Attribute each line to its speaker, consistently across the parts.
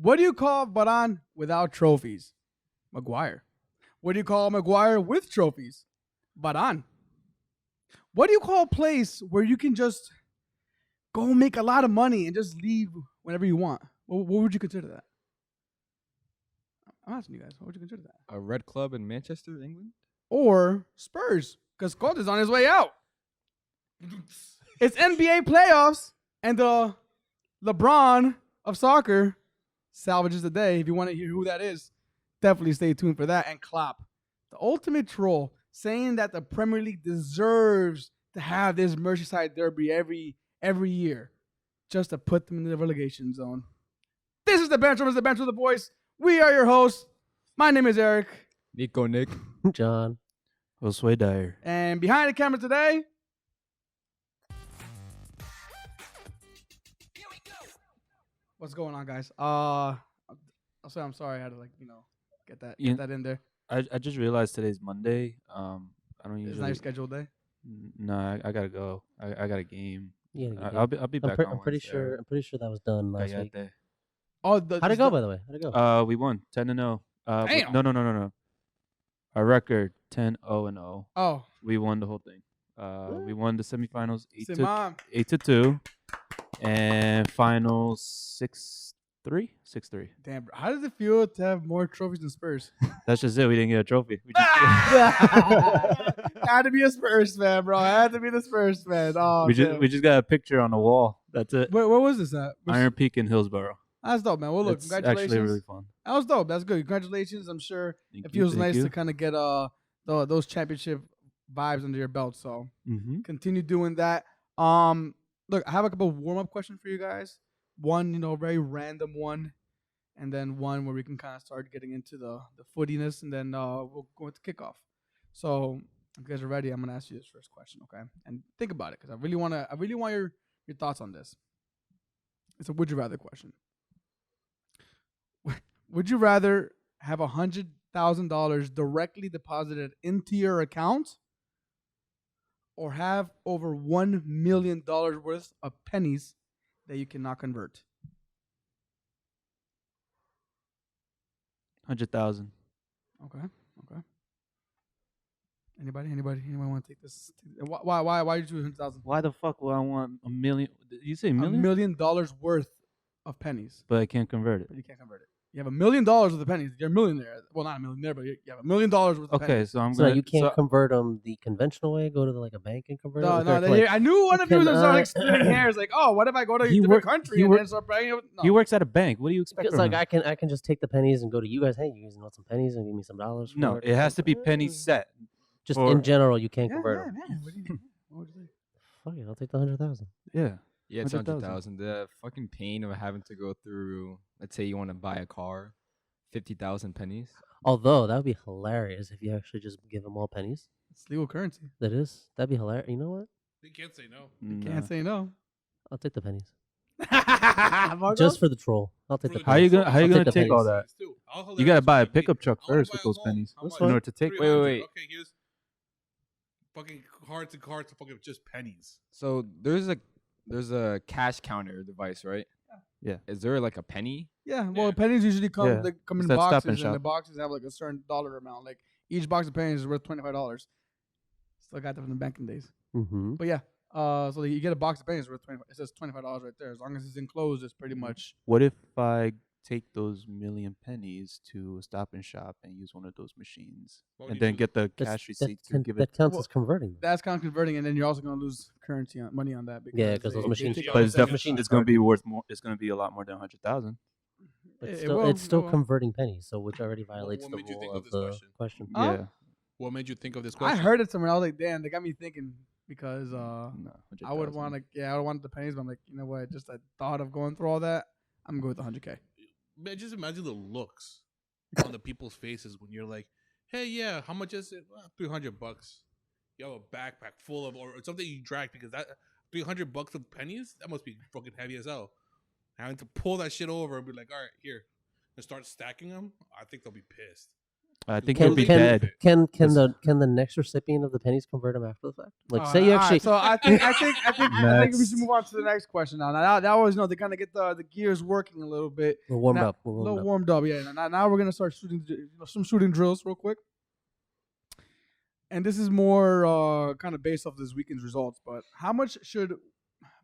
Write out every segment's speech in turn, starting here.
Speaker 1: What do you call Varane without trophies? Mcguire. What do you call Mcguire with trophies? Varane. What do you call a place where you can just go make a lot of money and just leave whenever you want? What would you consider that? I'm asking you guys. What would you consider that?
Speaker 2: A red club in Manchester, England?
Speaker 1: Or Spurs, because Conte's on his way out. It's NBA playoffs, and the Lebron of soccer salvages the day. If you want to hear who that is, definitely stay tuned for that. And Klopp, the ultimate troll, saying that the Premier League deserves to have this Merseyside Derby every year, just to put them in the relegation zone. This is the Bench Room. It's the Bench with the Boys. We are your hosts. My name is Eric.
Speaker 2: Nick.
Speaker 3: John.
Speaker 4: Josue Dyer.
Speaker 1: And behind the camera today, what's going on, guys? I'm sorry I had to get that in there.
Speaker 4: I just realized today's Monday. I don't usually.
Speaker 1: It's not your scheduled day.
Speaker 4: No, I gotta go. I got a game.
Speaker 3: Yeah,
Speaker 4: I'll be back.
Speaker 3: I'm pretty sure that was done last week.
Speaker 1: Oh,
Speaker 3: How'd it go, by the way? How'd it go?
Speaker 4: We won 10-0.
Speaker 1: Damn.
Speaker 4: No. Our record 10-0-0.
Speaker 1: Oh,
Speaker 4: We won the whole thing. We won the semifinals 8-2, and finals 6-3.
Speaker 1: damn, bro. How does it feel to have more trophies than Spurs?
Speaker 4: That's just it. We didn't get a trophy. We just
Speaker 1: Had to be a Spurs fan, bro. Had to be the Spurs fan. Oh,
Speaker 4: we just got a picture on the wall. That's it.
Speaker 1: Where was this at?
Speaker 4: Iron Peak in Hillsborough.
Speaker 1: That's dope, man. Well, look,
Speaker 4: It's
Speaker 1: congratulations.
Speaker 4: actually really fun.
Speaker 1: That was dope. That's good. Congratulations. I'm sure
Speaker 4: Thank
Speaker 1: it
Speaker 4: you,
Speaker 1: feels
Speaker 4: thank
Speaker 1: nice
Speaker 4: you.
Speaker 1: to kind of get those championship vibes under your belt. So
Speaker 4: Mm-hmm.
Speaker 1: continue doing that. Look, I have a couple of warm-up questions for you guys. One, very random one, and then one where we can kind of start getting into the footiness, and then we'll go into kickoff. So if you guys are ready, I'm gonna ask you this first question, okay? And think about it, because I really want your thoughts on this. It's a would you rather question. Would you rather have $100,000 directly deposited into your account, or have over $1 million worth of pennies that you cannot convert?
Speaker 4: 100,000.
Speaker 1: Okay. Anybody want to take this? Why did you choose 100,000?
Speaker 4: Why the fuck would I want a million? Did you say
Speaker 1: $1
Speaker 4: million?
Speaker 1: million worth of pennies,
Speaker 4: But I can't convert it.
Speaker 1: but you can't convert it. You have $1 million worth of pennies. You're a millionaire. Well, not a millionaire, but you have $1 million worth of
Speaker 4: Okay,
Speaker 1: pennies.
Speaker 4: so I'm
Speaker 3: So
Speaker 4: gonna.
Speaker 3: you can't convert them the conventional way? Go to a bank and convert them?
Speaker 1: No. I knew one of you was like splitting hairs. Like, oh, what if I go to a different country and then start buying it? No.
Speaker 4: He works at a bank. What do you expect?
Speaker 3: Because
Speaker 4: From him?
Speaker 3: I can just take the pennies and go to you guys. Hey, you guys want some pennies and give me some dollars?
Speaker 4: No,
Speaker 3: for
Speaker 4: it has to be penny set.
Speaker 3: Just
Speaker 4: for-
Speaker 3: in general, you can't
Speaker 1: Yeah,
Speaker 3: convert them.
Speaker 1: man. What do you think? What would you say?
Speaker 3: Fuck it, I'll take the 100,000.
Speaker 4: Yeah.
Speaker 2: Yeah, it's
Speaker 4: 100,000.
Speaker 2: 100,000. The fucking pain of having to go through, let's say you want to buy a car, 50,000 pennies.
Speaker 3: Although that would be hilarious if you actually just give them all pennies.
Speaker 1: It's legal currency.
Speaker 3: That'd be hilarious. You know what?
Speaker 5: You can't say no.
Speaker 1: You can't say no.
Speaker 3: I'll take the pennies
Speaker 1: Marcos?
Speaker 3: just for the troll. I'll take
Speaker 5: For
Speaker 3: the
Speaker 5: the
Speaker 4: How you
Speaker 3: pennies.
Speaker 4: gonna
Speaker 3: I'll
Speaker 4: take
Speaker 3: the
Speaker 4: all
Speaker 3: pennies.
Speaker 4: that? You gotta buy a pickup truck first with those pennies
Speaker 3: That's
Speaker 4: in
Speaker 3: fine.
Speaker 4: order to take.
Speaker 2: Wait.
Speaker 5: Okay, here's fucking cards and cards to fucking just pennies.
Speaker 2: So there's a cash counter device, right?
Speaker 4: Yeah.
Speaker 2: Is there like a penny?
Speaker 1: Yeah, well,
Speaker 5: Yeah.
Speaker 1: pennies usually come
Speaker 4: Yeah.
Speaker 1: they come
Speaker 4: It's
Speaker 1: in
Speaker 4: that Stop
Speaker 1: boxes,
Speaker 4: and
Speaker 1: and the
Speaker 4: Shop.
Speaker 1: boxes have like a certain dollar amount. Like each box of pennies is worth $25. Still got that from the banking days.
Speaker 3: Mm-hmm.
Speaker 1: But yeah, so you get a box of pennies worth $25. It says $25 right there. As long as it's enclosed, it's pretty much.
Speaker 4: What if I take those million pennies to a Stop and Shop and use one of those machines,
Speaker 5: What would
Speaker 4: and
Speaker 5: you
Speaker 4: then
Speaker 5: do?
Speaker 4: get the cash receipt to give it?
Speaker 3: That counts
Speaker 1: Well,
Speaker 3: as converting.
Speaker 1: That's kind of converting, and then you're also gonna lose money on that.
Speaker 3: Yeah, 'cause those
Speaker 1: they
Speaker 3: machines-
Speaker 1: take
Speaker 4: But it's
Speaker 1: all the
Speaker 4: definitely
Speaker 1: machines
Speaker 4: it's gonna
Speaker 1: card.
Speaker 4: be worth more. It's gonna be a lot more than 100,000.
Speaker 3: But
Speaker 1: It
Speaker 3: still,
Speaker 1: will,
Speaker 3: it's still
Speaker 1: it will.
Speaker 3: converting pennies, so which already violates
Speaker 5: what
Speaker 3: the
Speaker 5: made you think
Speaker 3: rule
Speaker 5: of
Speaker 3: of
Speaker 5: this
Speaker 3: the
Speaker 5: question?
Speaker 3: question.
Speaker 1: Huh?
Speaker 4: Yeah.
Speaker 5: What made you think of this
Speaker 1: I
Speaker 5: question?
Speaker 1: heard it somewhere. I was like, damn, they got me thinking because
Speaker 4: No,
Speaker 1: I would
Speaker 4: 100,000.
Speaker 1: want to. Yeah, I would want the pennies, but I'm like, you know what? Just the thought of going through all that, I'm gonna go with the 100K.
Speaker 5: Man, just imagine the looks on the people's faces when you're like, "Hey, yeah, how much is it? $300. You have a backpack full of or something you drag because that $300 of pennies that must be fucking heavy as hell. Having to pull that shit over and be like, all right, here, and start stacking them. I think they'll be pissed.
Speaker 4: I think
Speaker 3: Can
Speaker 4: he'll be
Speaker 3: can
Speaker 4: dead.
Speaker 3: can
Speaker 4: Yes.
Speaker 3: can the next recipient of the pennies convert them after the fact? Like, say
Speaker 1: All
Speaker 3: you
Speaker 1: right,
Speaker 3: actually.
Speaker 1: so I think we should
Speaker 4: Next.
Speaker 1: move on to the next question now. Now that was to kind of get the gears working a little bit.
Speaker 3: We're warmed
Speaker 1: Now-
Speaker 3: up. We're
Speaker 1: A
Speaker 3: warmed
Speaker 1: little
Speaker 3: up.
Speaker 1: warmed up, yeah. Now we're gonna start shooting some shooting drills real quick. And this is more kind of based off this weekend's results. But how much should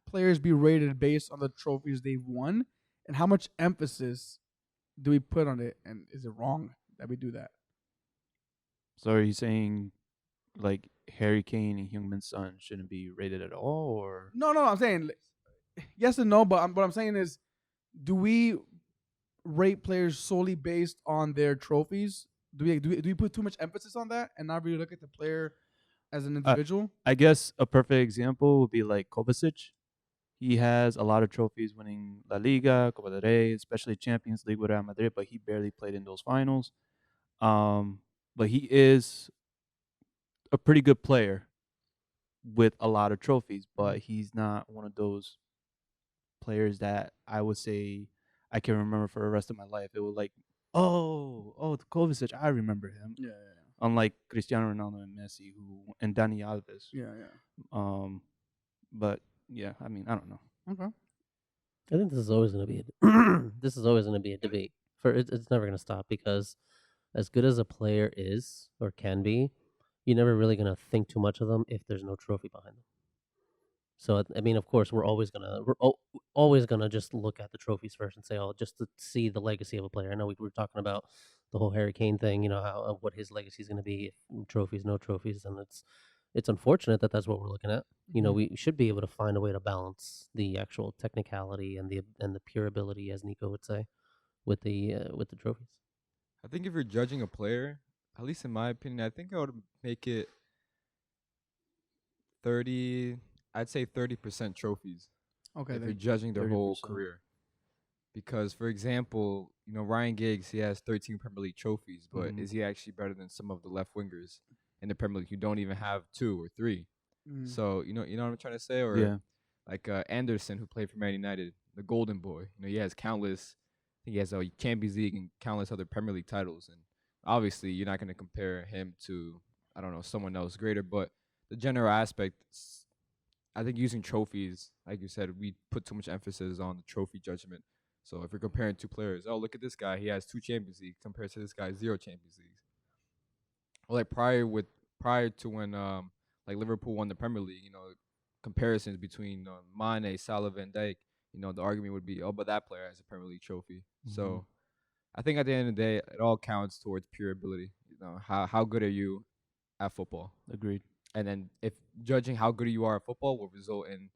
Speaker 1: players be rated based on the trophies they've won, and how much emphasis do we put on it? And is it wrong that we do that?
Speaker 4: So are you saying like Harry Kane and Heung-min Son shouldn't be rated at all, or
Speaker 1: No. I'm saying yes and no. But what I'm saying is, do we rate players solely based on their trophies? Do we put too much emphasis on that and not really look at the player as an individual?
Speaker 4: I guess a perfect example would be like Kovacic. He has a lot of trophies winning La Liga, Copa del Rey, especially Champions League with Real Madrid, but he barely played in those finals. But he is a pretty good player with a lot of trophies, but he's not one of those players that I would say I can remember for the rest of my life. It would like, oh, Kovacic, I remember him.
Speaker 1: Yeah.
Speaker 4: Unlike Cristiano Ronaldo and Messi, and Dani Alves. But yeah, I mean, I don't know.
Speaker 1: Okay.
Speaker 3: I think this is always going to be a debate. It's never going to stop, because as good as a player is or can be, you're never really going to think too much of them if there's no trophy behind them. So I mean, of course, we're always gonna just look at the trophies first and say, oh, just to see the legacy of a player. I know we were talking about the whole Harry Kane thing, how what his legacy is going to be, if trophies, no trophies, and it's unfortunate that that's what we're looking at. We should be able to find a way to balance the actual technicality and the pure ability, as Nico would say, with the trophies.
Speaker 2: I think if you're judging a player, at least in my opinion, I think I would make it 30. I'd say 30% trophies.
Speaker 1: Okay.
Speaker 2: If you're judging their whole
Speaker 4: 30%.
Speaker 2: career. Because, for example, Ryan Giggs, he has 13 Premier League trophies, but
Speaker 4: Mhm.
Speaker 2: is he actually better than some of the left wingers in the Premier League who don't even have 2 or 3? So, you know what I'm trying to say? Or
Speaker 4: Yeah.
Speaker 2: like Anderson, who played for Man United, the golden boy. He has countless, I think he has a Champions League and countless other Premier League titles. And obviously, you're not going to compare him to, I don't know, someone else greater. But the general aspect, I think using trophies, like you said, we put too much emphasis on the trophy judgment. So if you're comparing two players, oh, look at this guy, he has 2 Champions Leagues compared to this guy, 0 Champions Leagues. Or like prior to when like Liverpool won the Premier League, comparisons between Mane, Salah, Van Dijk, the argument would be, oh, but that player has a Premier League trophy. So I think at the end of the day, it all counts towards pure ability. How good are you at football?
Speaker 4: Agreed.
Speaker 2: And then if judging how good you are at football will result in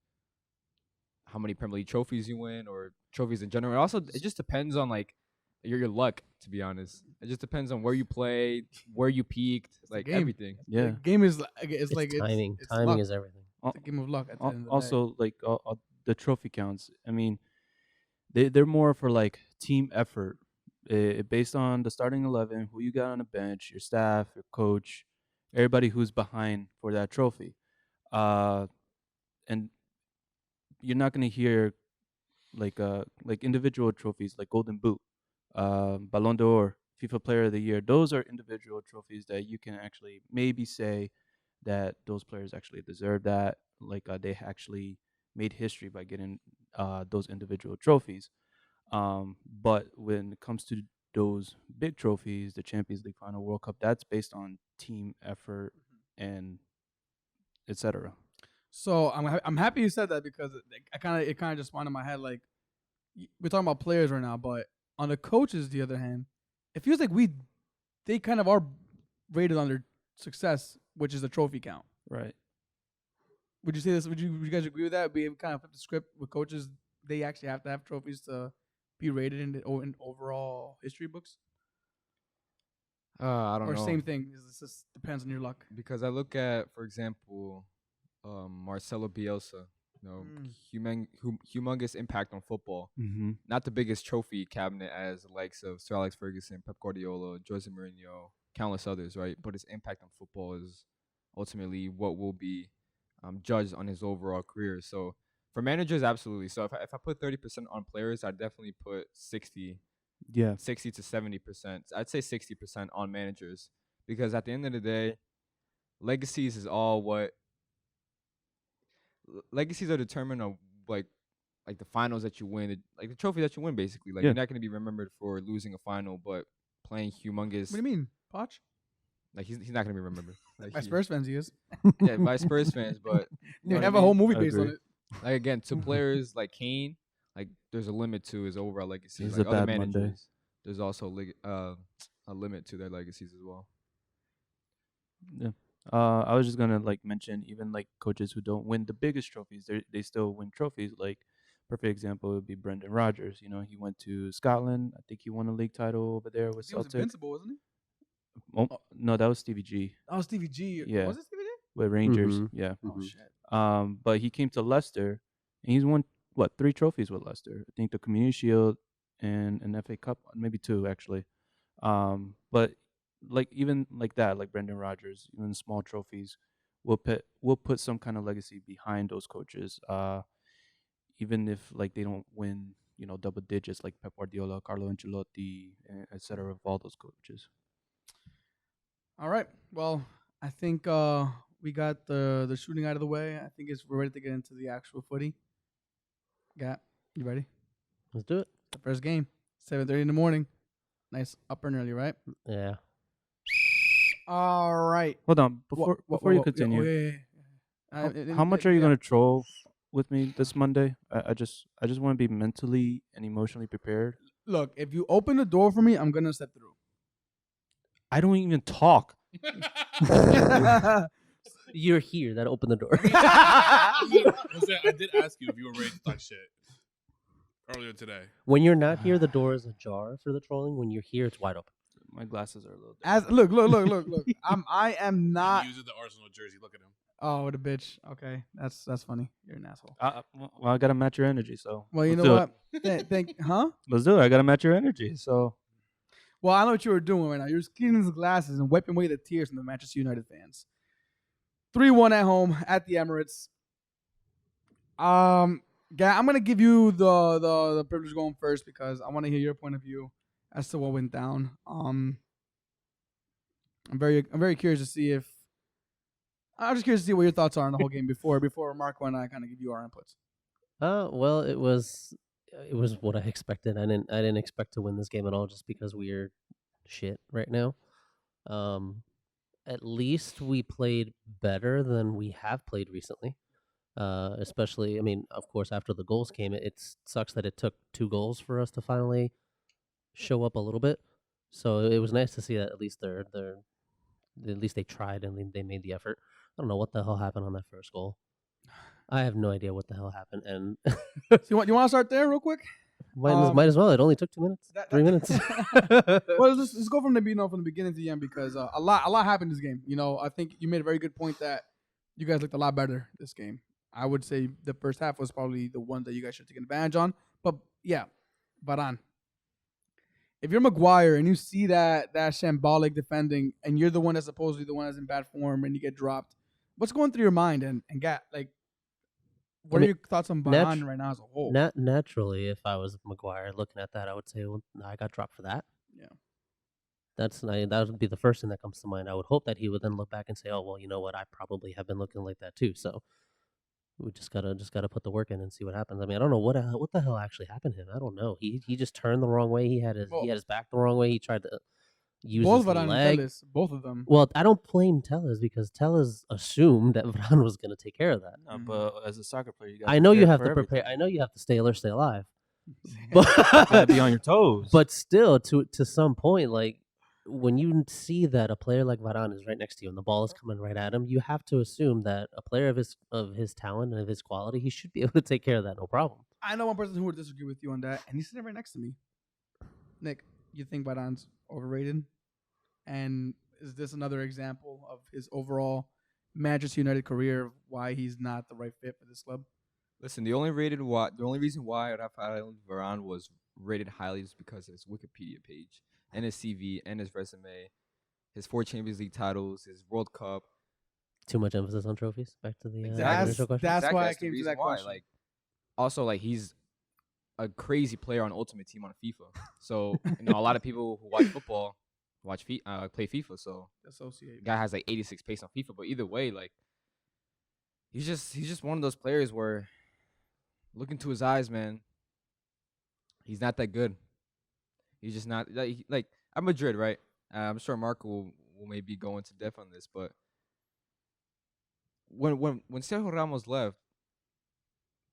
Speaker 2: how many Premier League trophies you win or trophies in general. It just depends on like your luck, to be honest. It just depends on where you played, where you peaked, like
Speaker 1: game.
Speaker 2: everything.
Speaker 4: Yeah.
Speaker 1: The game is
Speaker 3: It's
Speaker 1: like
Speaker 3: timing.
Speaker 1: It's
Speaker 3: Timing
Speaker 1: luck.
Speaker 3: is everything.
Speaker 1: It's a game of luck. At the end of the day.
Speaker 4: Also, like the trophy counts. I mean, they're more for like team effort, based on the starting 11, who you got on the bench, your staff, your coach, everybody who's behind for that trophy. And you're not gonna hear like individual trophies like Golden Boot, Ballon d'Or, FIFA Player of the Year. Those are individual trophies that you can actually maybe say that those players actually deserve that. Like they actually made history by getting those individual trophies. But when it comes to those big trophies, the Champions League final, World Cup, that's based on team effort and etc.
Speaker 1: So I'm happy you said that, because it kind of just spawned in my head. Like, we're talking about players right now, but on the coaches, the other hand, it feels like they kind of are rated on their success, which is the trophy count.
Speaker 4: Right.
Speaker 1: Would you say this? Would you guys agree with that? We kind of flip the script with coaches. They actually have to have trophies to be rated in overall history books.
Speaker 2: I don't
Speaker 1: Or
Speaker 2: know.
Speaker 1: same thing. It just depends on your luck.
Speaker 2: Because I look at, for example, Marcelo Bielsa, humongous impact on football.
Speaker 4: Mm-hmm.
Speaker 2: Not the biggest trophy cabinet as the likes of Sir Alex Ferguson, Pep Guardiola, Jose Mourinho, countless others, right? But his impact on football is ultimately what will be judged on his overall career. So for managers, absolutely. So if I put 30% on players, I'd definitely put 60
Speaker 4: Yeah.
Speaker 2: 60 to 70%. I'd say 60% on managers, because at the end of the day, legacies is all what legacies are determined on like the finals that you win, like the trophy that you win. Basically, like
Speaker 4: Yeah.
Speaker 2: you're not gonna be remembered for losing a final, but playing humongous.
Speaker 1: What do you mean, Poch?
Speaker 2: Like he's not gonna be remembered. Like
Speaker 1: By Spurs fans, he is.
Speaker 2: yeah, by Spurs fans, but
Speaker 1: You
Speaker 2: know
Speaker 1: have
Speaker 2: what
Speaker 1: a
Speaker 2: I
Speaker 1: whole
Speaker 2: mean?
Speaker 1: movie
Speaker 4: I
Speaker 1: based on
Speaker 4: agree.
Speaker 1: it.
Speaker 2: Like again, to players like Kane, like there's a limit to his overall legacy.
Speaker 4: This is
Speaker 2: Like
Speaker 4: a
Speaker 2: other
Speaker 4: bad Monday.
Speaker 2: managers, there's also a limit to their legacies as well.
Speaker 4: Yeah. I was just gonna like mention even like coaches who don't win the biggest trophies, they still win trophies. Like perfect example would be Brendan Rodgers. You know, he went to Scotland. I think he won a league title over there with
Speaker 1: He was
Speaker 4: Celtic.
Speaker 1: invincible, wasn't he?
Speaker 4: Oh, no, that was Stevie G
Speaker 1: Oh, Stevie G.
Speaker 4: Yeah.
Speaker 1: Was it Stevie G?
Speaker 4: with Rangers.
Speaker 3: Mhm.
Speaker 4: Yeah.
Speaker 1: Oh
Speaker 3: Mhm.
Speaker 1: shit.
Speaker 4: But he came to Leicester and he's won 3 trophies with Leicester. I think the Community Shield and an FA Cup, maybe 2 actually. But like even like that, like Brendan Rodgers, even small trophies will put some kind of legacy behind those coaches. Even if like they don't win, you know, double digits like Pep Guardiola, Carlo Ancelotti, etc. of all those coaches.
Speaker 1: All right. Well, I think we got the shooting out of the way. I think we're ready to get into the actual footy. Gat, you ready?
Speaker 3: Let's do it.
Speaker 1: The first game, 7:30 in the morning. Nice up and early, right?
Speaker 3: Yeah.
Speaker 1: All right.
Speaker 4: Hold on, before you continue,
Speaker 1: Yeah.
Speaker 4: how much are you gonna troll with me this Monday? I just want to be mentally and emotionally prepared.
Speaker 1: Look, if you open the door for me, I'm gonna step through.
Speaker 4: I don't even talk.
Speaker 3: You're here. That opened the door.
Speaker 5: Jose, I did ask you if you were ready to talk shit earlier today.
Speaker 3: When you're not here, the door is ajar for the trolling. When you're here, it's wide open.
Speaker 4: My glasses are a little.
Speaker 1: Look. I am not.
Speaker 5: He uses the Arsenal jersey. Look at him.
Speaker 1: Oh, what a bitch. Okay, that's funny. You're an asshole.
Speaker 4: Well, I gotta match your energy, so.
Speaker 1: Well, you
Speaker 4: let's
Speaker 1: know
Speaker 4: do
Speaker 1: what?
Speaker 4: it.
Speaker 1: Huh?
Speaker 4: Let's do it. I gotta match your energy, so.
Speaker 1: Well, I know what you were doing right now. You're cleaning his glasses and wiping away the tears from the Manchester United fans. 3-1 at home at the Emirates. Yeah, I'm gonna give you the privilege going first because I want to hear your point of view as to what went down. I'm very curious to see if I'm just curious to see what your thoughts are on the whole game before Marco and I kind of give you our inputs.
Speaker 3: Well, it was what I expected. I didn't expect to win this game at all, just because we're shit right now. At least we played better than we have played recently. Especially, I mean, of course, after the goals came, it sucks that it took 2 goals for us to finally show up a little bit. So it was nice to see that at least at least they tried and they made the effort. I don't know what the hell happened on that first goal. I have no idea what the hell happened, and
Speaker 1: So you want to start there real quick?
Speaker 3: might as well. It only took 2 minutes, 3 minutes.
Speaker 1: Well, let's go from the beginning to the end because a lot happened this game. You know, I think you made a very good point that you guys looked a lot better this game. I would say the first half was probably the one that you guys should take advantage on. But yeah, Varane. If you're Mcguire and you see that shambolic defending and you're the one that's supposedly the one that's in bad form and you get dropped, what's going through your mind? And what are your thoughts on Varane right now as a whole?
Speaker 3: Naturally, if I was Mcguire looking at that, I would say, well, I got dropped for that.
Speaker 1: Yeah.
Speaker 3: That would be the first thing that comes to mind. I would hope that he would then look back and say, oh, well, you know what? I probably have been looking like that too. So we just gotta put the work in and see what happens. I mean, I don't know what the hell actually happened to him. I don't know. He just turned the wrong way. He had his back the wrong way. He tried to use
Speaker 1: both
Speaker 3: his
Speaker 1: Varane
Speaker 3: leg.
Speaker 1: and Telles, both of them.
Speaker 3: Well, I don't blame Telles because Telles assumed that Varane was going to take care of that.
Speaker 4: No, but as a soccer player, you got.
Speaker 3: I know you have to prepare. I know you have to stay alert, stay alive. But
Speaker 4: gotta be on your toes.
Speaker 3: But still, to some point, like when you see that a player like Varane is right next to you and the ball is coming right at him, you have to assume that a player of his talent and of his quality, he should be able to take care of that, no problem.
Speaker 1: I know one person who would disagree with you on that, and he's sitting right next to me. Nick, you think Varane's overrated? And is this another example of his overall Manchester United career of why he's not the right fit for this club?
Speaker 2: Listen, the only reason why Rafael Varane was rated highly is because of his Wikipedia page and his CV and his resume, his 4 Champions League titles, his World Cup.
Speaker 3: Too much emphasis on trophies. Back to the
Speaker 1: That's
Speaker 3: initial question.
Speaker 1: why I
Speaker 2: That's the
Speaker 1: came to
Speaker 2: reason
Speaker 1: that
Speaker 2: why.
Speaker 1: question.
Speaker 2: Like, also, like he's a crazy player on Ultimate Team on FIFA. So a lot of people who watch football play FIFA. So
Speaker 1: Associate.
Speaker 2: the guy has like 86 pace on FIFA. But either way, like he's just one of those players where look into his eyes, man. He's not that good. He's just not like I'm Madrid, right? I'm sure Marco will maybe go into depth on this, but when Sergio Ramos left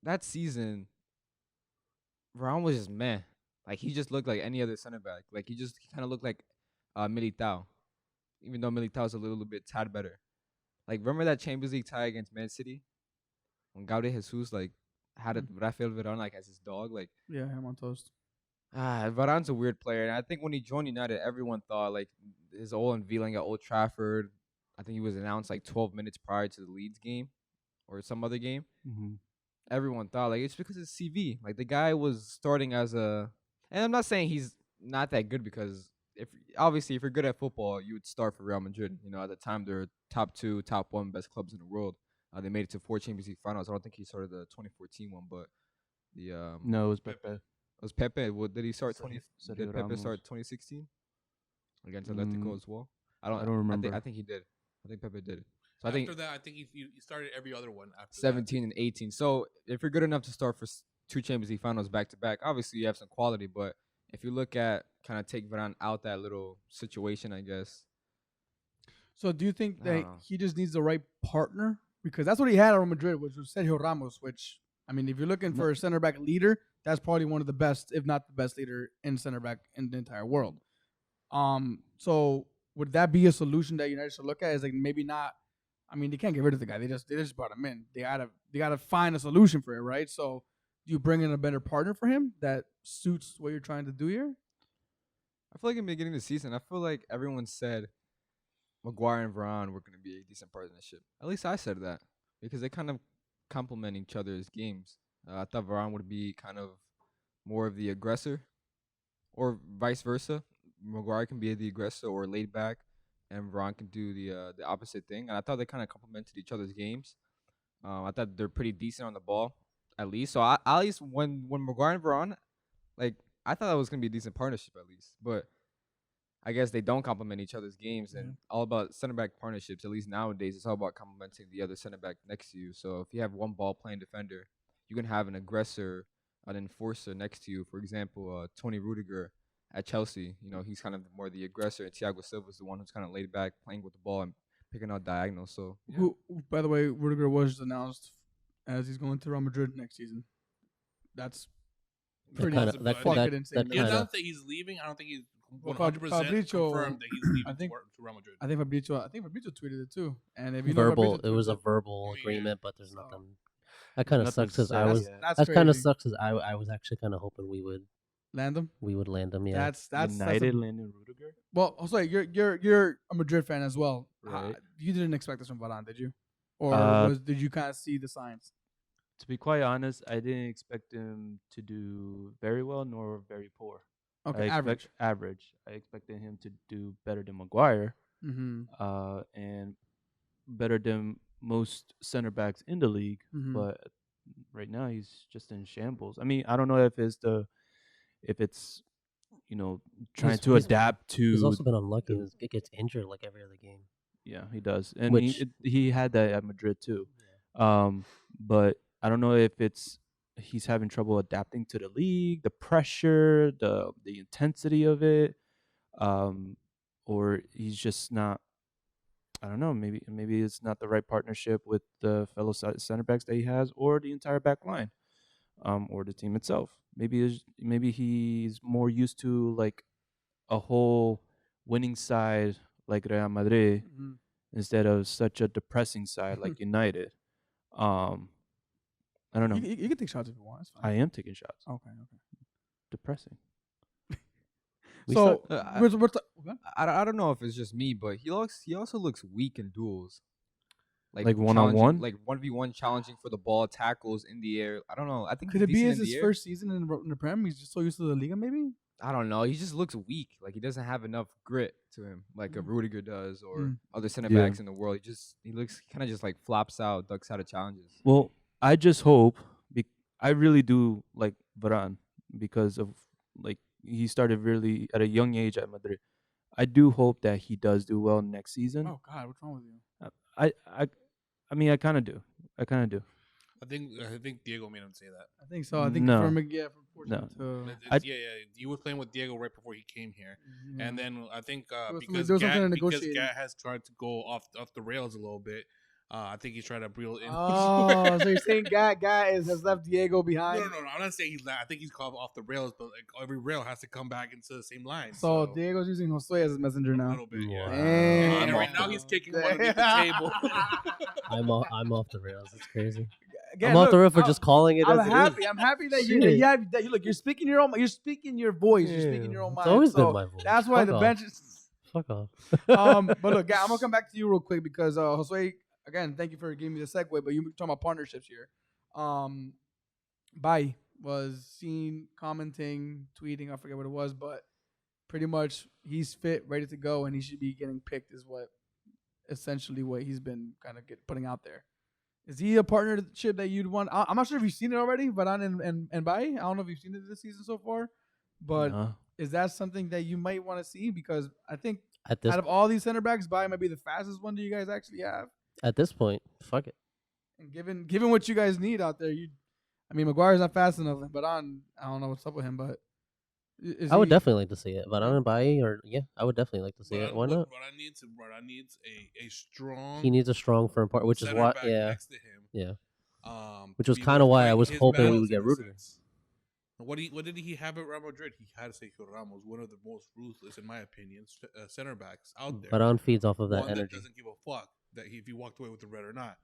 Speaker 2: that season, Varane was just meh. Like he just looked like any other center back. Like he kind of looked like Militao, even though Militao's a little bit tad better. Like remember that Champions League tie against Man City when Gabriel Jesus like had Rafael Varane like as his dog. Like
Speaker 1: Yeah, him on toast.
Speaker 2: Varane's a weird player, and I think when he joined United, everyone thought like his whole unveiling at Old Trafford. I think he was announced like 12 minutes prior to the Leeds game or some other game.
Speaker 4: Mm-hmm.
Speaker 2: Everyone thought like it's because of his CV. Like the guy was starting as a, and I'm not saying he's not that good because if you're good at football, you would start for Real Madrid. At the time they're top 2, top 1 best clubs in the world. They made it to 4 Champions League finals. I don't think he started the 2014 one, but the
Speaker 4: No, it was Pepe.
Speaker 2: it was Pepe. What did he start?
Speaker 4: Sergio
Speaker 2: Did Pepe
Speaker 4: Ramos.
Speaker 2: start 2016 against Atletico as well? I don't
Speaker 4: remember.
Speaker 2: I think he did. I think Pepe did. So
Speaker 5: After
Speaker 2: I think
Speaker 5: that, I think he started every other one after
Speaker 2: 17 and 18. So if you're good enough to start for 2 Champions League finals back to back, obviously you have some quality. But if you look at kind of take Varane out that little situation, I guess.
Speaker 1: So do you think
Speaker 2: I
Speaker 1: that
Speaker 2: don't know.
Speaker 1: he just needs the right partner? Because that's what he had at Real Madrid, which was Sergio Ramos, which, I mean, if you're looking for a center back leader, that's probably one of the best, if not the best leader in center back in the entire world. So would that be a solution that United should look at? Is like maybe not. I mean, they can't get rid of the guy. They just brought him in. They gotta find a solution for it, right? So do you bring in a better partner for him that suits what you're trying to do here?
Speaker 2: I feel like in the beginning of the season, I feel like everyone said Mcguire and Varane were going to be a decent partnership. At least I said that because they kind of complement each other's games. I thought Varane would be kind of more of the aggressor or vice versa. Mcguire can be the aggressor or laid back, and Varane can do the opposite thing. And I thought they kind of complemented each other's games. I thought they're pretty decent on the ball, at least. So at least when Mcguire and Varane, like I thought that was gonna be a decent partnership at least. But I guess they don't complement each other's games, and all about center back partnerships. At least nowadays, it's all about complementing the other center back next to you. So if you have one ball playing defender, you can have an aggressor, an enforcer next to you. For example, Tony Rudiger at Chelsea, he's kind of more the aggressor, and Thiago Silva is the one who's kind of laid back, playing with the ball and picking out diagonals. So, yeah.
Speaker 1: Who, by the way, Rudiger was just announced as he's going to Real Madrid next season. That's pretty fucking insane.
Speaker 5: He announced that he's leaving. I don't think he's 100% confirmed that he's leaving to Real Madrid.
Speaker 1: I think Fabrizio tweeted it too. And if you
Speaker 3: verbal,
Speaker 1: know
Speaker 3: it was a verbal agreement, but there's nothing. That kind of sucks because
Speaker 1: that
Speaker 3: kind of sucks because I was actually kind of hoping we would
Speaker 1: land him.
Speaker 3: Yeah.
Speaker 1: That's
Speaker 4: United landing Rudiger.
Speaker 1: Well, also you're a Madrid fan as well.
Speaker 4: Right.
Speaker 1: You didn't expect this from Varane, did you? Or did you kind of see the signs?
Speaker 4: To be quite honest, I didn't expect him to do very well nor very poor.
Speaker 1: Okay,
Speaker 4: average. I expected him to do better than Mcguire,
Speaker 1: Mm-hmm.
Speaker 4: and better than most center backs in the league.
Speaker 1: Mm-hmm.
Speaker 4: But right now he's just in shambles. I mean, I don't know if it's trying to adapt to.
Speaker 3: He's also been unlucky. He gets injured like every other game.
Speaker 4: Yeah, he does, and he had that at Madrid too. Yeah. But I don't know if he's having trouble adapting to the league, the pressure, the intensity of it, or he's just not. I don't know. Maybe it's not the right partnership with the fellow center backs that he has, or the entire back line, or the team itself. Maybe he's more used to like a whole winning side like Real Madrid instead of such a depressing side like United. I don't know.
Speaker 1: You can take shots if you want. It's fine.
Speaker 4: I am taking shots.
Speaker 1: Okay.
Speaker 4: Depressing.
Speaker 1: So
Speaker 2: I don't know if it's just me, but he also looks weak in duels.
Speaker 4: Like one-on-one?
Speaker 2: Like 1v1 challenging for the ball, tackles in the air. I don't know. I think
Speaker 1: could it be his first season in the Prem? He's just so used to the Liga, maybe?
Speaker 2: I don't know. He just looks weak. Like he doesn't have enough grit to him, like a Rudiger does, or other center backs in the world. He looks kind of just like flops out, ducks out of challenges.
Speaker 4: Well, I just hope. I really do like Varane, because of like he started really at a young age at Madrid. I do hope that he does do well next season.
Speaker 1: Oh God, what's wrong with you?
Speaker 4: I mean, I kind of do. I kind of do.
Speaker 5: I think Diego made him say that.
Speaker 1: I think so. I think
Speaker 4: No.
Speaker 1: for Mcguire, for
Speaker 4: No.
Speaker 1: to,
Speaker 5: Yeah, he was playing with Diego right before he came here,
Speaker 1: yeah.
Speaker 5: and then I think
Speaker 1: There was
Speaker 5: because
Speaker 1: some kind of
Speaker 5: Gat
Speaker 1: negotiating.
Speaker 5: has tried to go off the rails a little bit. I think he's trying to reel in.
Speaker 1: Oh, so you're saying Gat has left Diego behind?
Speaker 5: No. I'm not saying he's. I think he's called off the rails, but like every rail has to come back into the same line.
Speaker 1: So Diego's using Josue as his messenger
Speaker 5: a
Speaker 1: now.
Speaker 5: little bit, yeah.
Speaker 3: Wow.
Speaker 5: And
Speaker 1: Damn.
Speaker 5: right now he's kicking one underneath the table.
Speaker 3: I'm off the rails. It's crazy.
Speaker 1: Again,
Speaker 3: I'm off the
Speaker 1: look,
Speaker 3: rail for just calling it
Speaker 1: I'm
Speaker 3: as
Speaker 1: happy.
Speaker 3: it is.
Speaker 1: I'm happy that
Speaker 3: Shit.
Speaker 1: you're speaking your own. You're speaking your voice. You're speaking your own
Speaker 3: It's
Speaker 1: mind.
Speaker 3: always
Speaker 1: So
Speaker 3: been my voice.
Speaker 1: that's why
Speaker 3: Fuck
Speaker 1: the
Speaker 3: off.
Speaker 1: bench is.
Speaker 3: Fuck off.
Speaker 1: But look, I'm gonna come back to you real quick because Josue, again, thank you for giving me the segue. But you talking about partnerships here. Bai was seen commenting, tweeting. I forget what it was, but pretty much he's fit, ready to go, and he should be getting picked. Is what essentially what he's been kind of putting out there. Is he a partnership that you'd want? I'm not sure if you've seen it already, Varane and Bai. I don't know if you've seen it this season so far, but
Speaker 4: No.
Speaker 1: is that something that you might want to see? Because I think
Speaker 3: At this
Speaker 1: out of all these center backs, Bai might be the fastest one that you guys actually have.
Speaker 3: point, fuck it.
Speaker 1: And given what you guys need out there, Mcguire's not fast enough, but I don't know what's up with him, but
Speaker 3: I would definitely like to see it. But I don't buy I would definitely like to see it. Why not?
Speaker 5: Varane needs a strong.
Speaker 3: He needs a strong firm part, which is
Speaker 5: center
Speaker 3: why
Speaker 5: back next to him.
Speaker 3: yeah. Which
Speaker 5: to
Speaker 3: was
Speaker 5: be
Speaker 3: kinda
Speaker 5: able to
Speaker 3: why I
Speaker 5: fight
Speaker 3: was
Speaker 5: his
Speaker 3: hoping we
Speaker 5: battles
Speaker 3: would get
Speaker 5: in a
Speaker 3: Rudiger.
Speaker 5: sense. What did he have at Real Madrid? He had Sergio Ramos, one of the most ruthless, in my opinion, center backs out there.
Speaker 3: Varane feeds off of that
Speaker 5: One
Speaker 3: energy.
Speaker 5: that doesn't give a fuck that if he walked away with the red or not.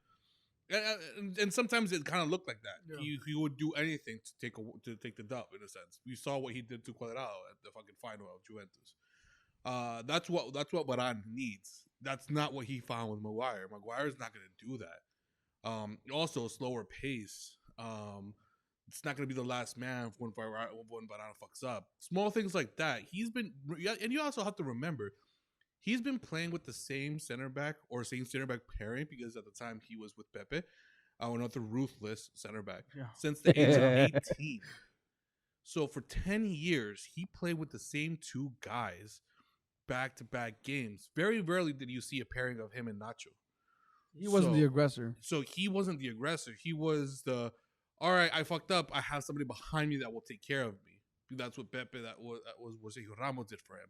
Speaker 5: And sometimes it kind of looked like that.
Speaker 1: Yeah.
Speaker 5: He would do anything to take the dub in a sense. We saw what he did to Cuadrado at the fucking final of Juventus. That's what Varane needs. That's not what he found with Mcguire. Mcguire's not going to do that. Also, a slower pace. It's not going to be the last man when Varane fucks up. Small things like that. And you also have to remember, he's been playing with the same center back or same center back pairing because at the time he was with Pepe, another ruthless center back, since the age of 18. So for 10 years, he played with the same two guys back-to-back games. Very rarely did you see a pairing of him and Nacho.
Speaker 1: he wasn't the aggressor.
Speaker 5: So he wasn't the aggressor. He was all right, I fucked up. I have somebody behind me that will take care of me. That's what Pepe, that was what Sergio Ramos did for him.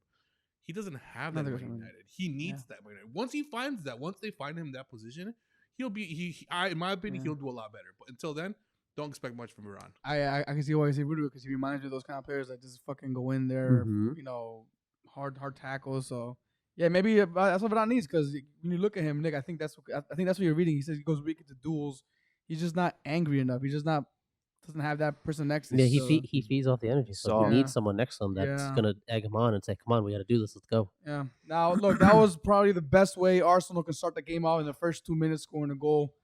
Speaker 5: He doesn't have that at United. He needs that. Once he finds that, once they find him in that position, he'll be. In my opinion, he'll do a lot better. But until then, don't expect much from Varane.
Speaker 1: I can see why you say Rudiger because he reminds me of those kind of players that just fucking go in there,
Speaker 3: Mhm.
Speaker 1: hard tackles. So yeah, maybe that's what Varane needs because when you look at him, Nick, I think that's what you're reading. He says he goes weak into duels. He's just not angry enough. He's just not doesn't have that person next to him.
Speaker 3: Yeah, he feeds off the energy, so
Speaker 1: Yeah.
Speaker 3: he needs someone next to him that's gonna egg him on and say, "Come on, we got to do this. Let's go."
Speaker 1: Yeah. Now, look, that was probably the best way Arsenal can start the game out in the first 2 minutes, scoring a goal.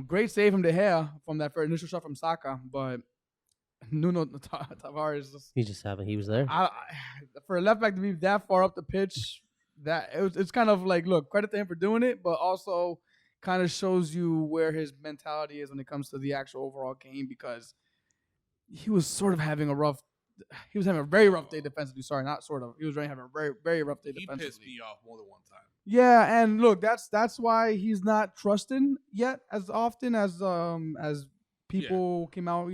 Speaker 1: Great save from De Gea from that first initial shot from Saka, but Nuno Tavares.
Speaker 3: He was there.
Speaker 1: For a left back to be that far up the pitch, it's kind of like, look, credit to him for doing it, but also kind of shows you where his mentality is when it comes to the actual overall game because he was having a very rough day defensively. Sorry, not sort of. He was having a very, very rough day defensively.
Speaker 5: He pissed me off more than one time.
Speaker 1: Yeah, and look, that's why he's not trusting yet as often as people came out.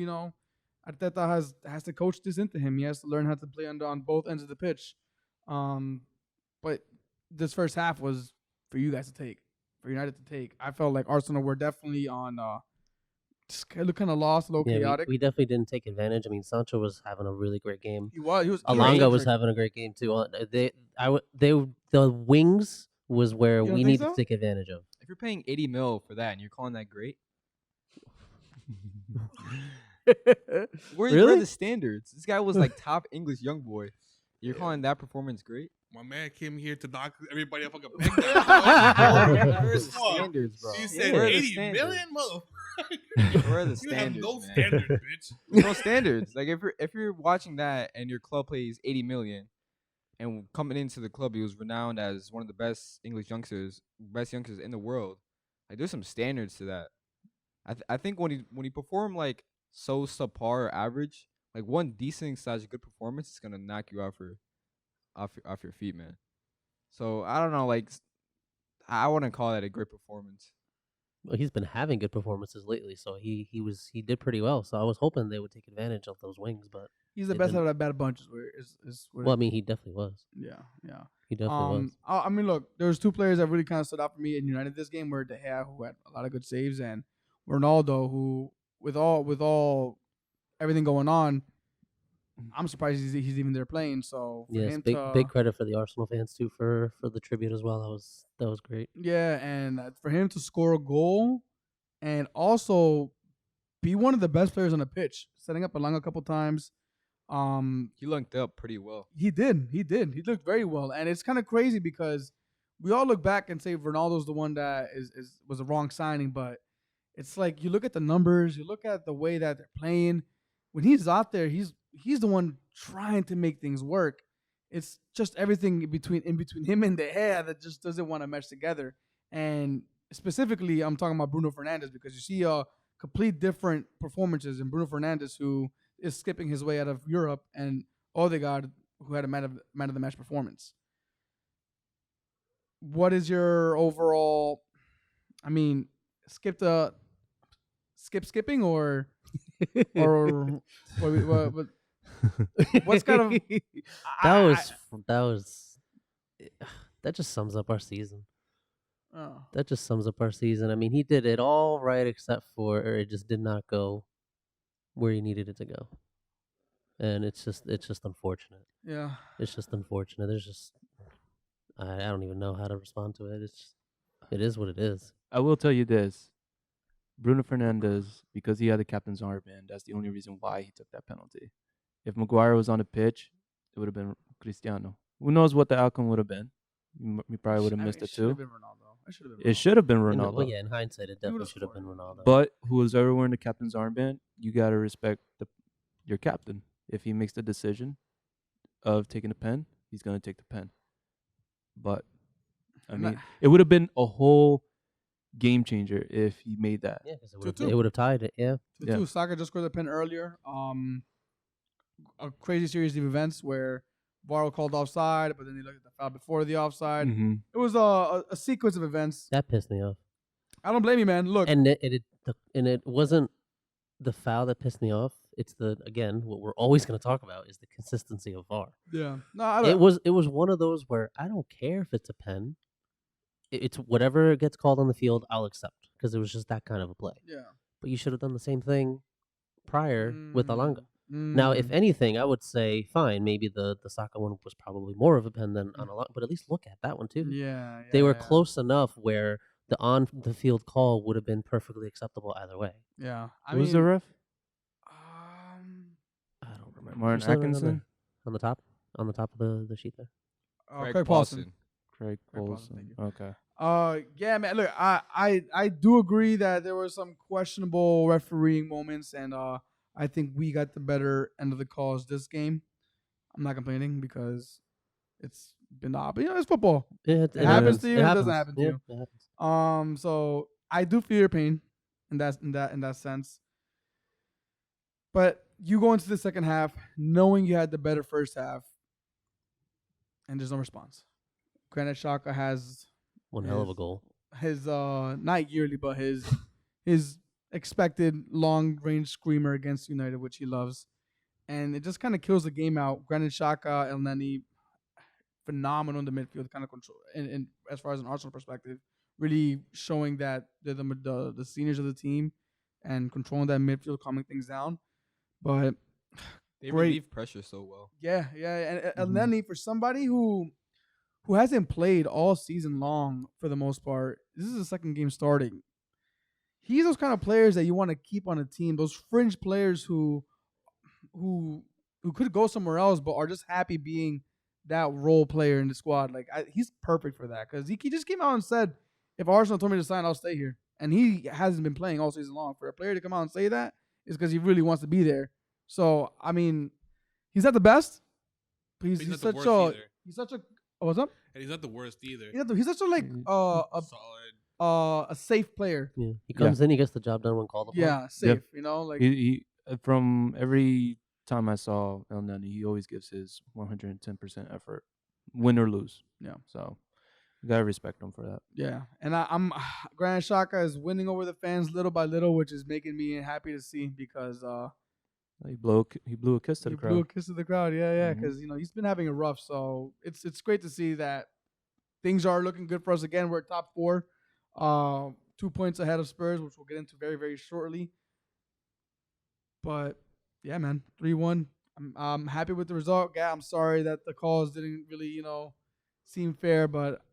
Speaker 1: Arteta has to coach this into him. He has to learn how to play on both ends of the pitch. But this first half was for you guys to take, for United to take. I felt like Arsenal were definitely on just kind of lost, a little chaotic.
Speaker 3: We definitely didn't take advantage. I mean, Sancho was having a really great game.
Speaker 1: He was.
Speaker 3: Alanga was having a great game too. The wings was where
Speaker 1: You don't
Speaker 3: we
Speaker 1: think
Speaker 3: need
Speaker 1: so?
Speaker 3: to take advantage of.
Speaker 2: If you're paying 80 mil for that and you're calling that great, where
Speaker 3: Really?
Speaker 2: are the standards? This guy was like top English young boy. You're calling that performance great?
Speaker 5: My man came here to knock everybody up like a big
Speaker 2: Where's the standards, bro?
Speaker 5: You said
Speaker 2: Where are the
Speaker 5: 80
Speaker 2: standards?
Speaker 5: million, motherfucker.
Speaker 2: Where are the
Speaker 5: You have
Speaker 2: standards,
Speaker 5: no
Speaker 2: man?
Speaker 5: standard, bitch.
Speaker 2: There's no standards. Like if you're watching that and your club pays 80 million, and coming into the club, he was renowned as one of the best English youngsters, best youngsters in the world. Like there's some standards to that. I think when he performed like so subpar or average, like one decent / good performance is gonna knock you off your feet, man. So I don't know, like I wouldn't call that a great performance.
Speaker 3: Well, he's been having good performances lately, so he did pretty well. So I was hoping they would take advantage of those wings, but
Speaker 1: He's the
Speaker 3: They
Speaker 1: best
Speaker 3: didn't.
Speaker 1: out of that bad bunch. Is where
Speaker 3: well, I mean, he definitely was.
Speaker 1: yeah, yeah.
Speaker 3: He definitely was.
Speaker 1: I mean, look, there was two players that really kind of stood out for me in United this game, were De Gea, who had a lot of good saves, and Ronaldo, who with all everything going on, I'm surprised he's even there playing. So for
Speaker 3: Yes,
Speaker 1: him
Speaker 3: big credit for the Arsenal fans too for the tribute as well. That was great.
Speaker 1: yeah, and for him to score a goal and also be one of the best players on the pitch, setting up Alanga a couple times.
Speaker 2: He linked up pretty well.
Speaker 1: He did. He looked very well, and it's kind of crazy because we all look back and say Ronaldo's the one that was a wrong signing, but it's like you look at the numbers, you look at the way that they're playing. When he's out there, he's the one trying to make things work. It's just everything in between him and De Gea that just doesn't want to mesh together. And specifically, I'm talking about Bruno Fernandes because you see complete different performances in Bruno Fernandes, who is skipping his way out of Europe, and Odegaard, who had a man of the match performance. What is your overall? I mean, skipping or what, what's kind of
Speaker 3: that just sums up our season.
Speaker 1: oh.
Speaker 3: That just sums up our season. I mean, he did it all right except for it just did not go where he needed it to go. And it's just unfortunate.
Speaker 1: Yeah.
Speaker 3: It's just unfortunate. There's just I don't even know how to respond to it. It is what it is.
Speaker 4: I will tell you this. Bruno Fernandes, because he had the captain's armband, that's the only reason why he took that penalty. If Mcguire was on the pitch, it would have been Cristiano. Who knows what the outcome would have been? We probably would have missed it too. It should have been Ronaldo.
Speaker 3: Well, yeah, in hindsight, it definitely should have been Ronaldo.
Speaker 4: But who's ever wearing the captain's armband, you got to respect your captain. If he makes the decision of taking the pen, he's going to take the pen. But, I mean, it would have been a whole game changer if he made that.
Speaker 3: Yeah, because it would have tied it. Yeah.
Speaker 1: Yeah. Saka just scored the pen earlier. A crazy series of events where VAR called offside, but then they looked at the foul before the offside.
Speaker 4: Mm-hmm.
Speaker 1: It was a sequence of events.
Speaker 3: That pissed me off.
Speaker 1: I don't blame you, man. Look,
Speaker 3: And it wasn't the foul that pissed me off. It's what we're always going to talk about is the consistency of VAR.
Speaker 1: yeah, no, I don't.
Speaker 3: It was one of those where I don't care if it's a pen. It's whatever gets called on the field, I'll accept because it was just that kind of a play.
Speaker 1: Yeah.
Speaker 3: But you should have done the same thing prior with Alanga. Now, if anything, I would say fine. Maybe the Saka one was probably more of a pen than on Alanga, but at least look at that one too.
Speaker 1: Yeah,
Speaker 3: They were close enough where the on the field call would have been perfectly acceptable either way.
Speaker 1: Yeah,
Speaker 4: Who's the ref?
Speaker 3: I don't remember.
Speaker 4: Martin
Speaker 3: There's something
Speaker 4: Atkinson?
Speaker 3: on the top of the sheet there.
Speaker 1: Craig Paulson.
Speaker 4: Craig
Speaker 1: Paulson,
Speaker 4: Paulson.
Speaker 1: thank you.
Speaker 4: Okay.
Speaker 1: Yeah, man. Look, I do agree that there were some questionable refereeing moments, and I think we got the better end of the calls this game. I'm not complaining because it's been but it's football.
Speaker 3: It
Speaker 1: happens to you. It doesn't happen to you.
Speaker 3: It happens.
Speaker 1: So I do feel your pain in that sense. But you go into the second half knowing you had the better first half, and there's no response. Granit Xhaka has
Speaker 3: One hell of a goal.
Speaker 1: his not yearly, but his expected long range screamer against United, which he loves, and it just kind of kills the game out. Granit Xhaka, El Neni, phenomenal in the midfield, kind of control, and as far as an Arsenal perspective, really showing that they're the seniors of the team and controlling that midfield, calming things down. But
Speaker 2: They
Speaker 1: great.
Speaker 2: relieve pressure so well.
Speaker 1: Yeah, and El Neni, for somebody who hasn't played all season long for the most part, this is the second game starting. He's those kind of players that you want to keep on a team. Those fringe players who could go somewhere else, but are just happy being that role player in the squad. Like he's perfect for that because he just came out and said, "If Arsenal told me to sign, I'll stay here." And he hasn't been playing all season long. For a player to come out and say that is because he really wants to be there. So I mean, he's not the best. But he's
Speaker 5: not the
Speaker 1: such
Speaker 5: worst
Speaker 1: a
Speaker 5: either.
Speaker 1: he's such a what's up?
Speaker 5: And he's not the worst either.
Speaker 1: He's such a like
Speaker 5: Solid.
Speaker 1: a safe player.
Speaker 3: Yeah, he comes in, he gets the job done when called upon.
Speaker 1: Yeah, safe. You know, like
Speaker 4: He from every time I saw El Nani, he always gives his 110% effort, win or lose.
Speaker 1: Yeah.
Speaker 4: So you gotta respect him for that.
Speaker 1: Yeah, and I'm Granit Xhaka is winning over the fans little by little, which is making me happy to see because
Speaker 4: He blew a kiss to
Speaker 1: he
Speaker 4: the
Speaker 1: blew a
Speaker 4: crowd.
Speaker 1: kiss to the crowd. Yeah,
Speaker 4: Mhm.
Speaker 1: because he's been having a rough. So it's great to see that things are looking good for us again. We're top 4, 2 points ahead of Spurs, which we'll get into very very shortly. But yeah, man, 3-1. I'm happy with the result. Yeah, I'm sorry that the calls didn't really seem fair, but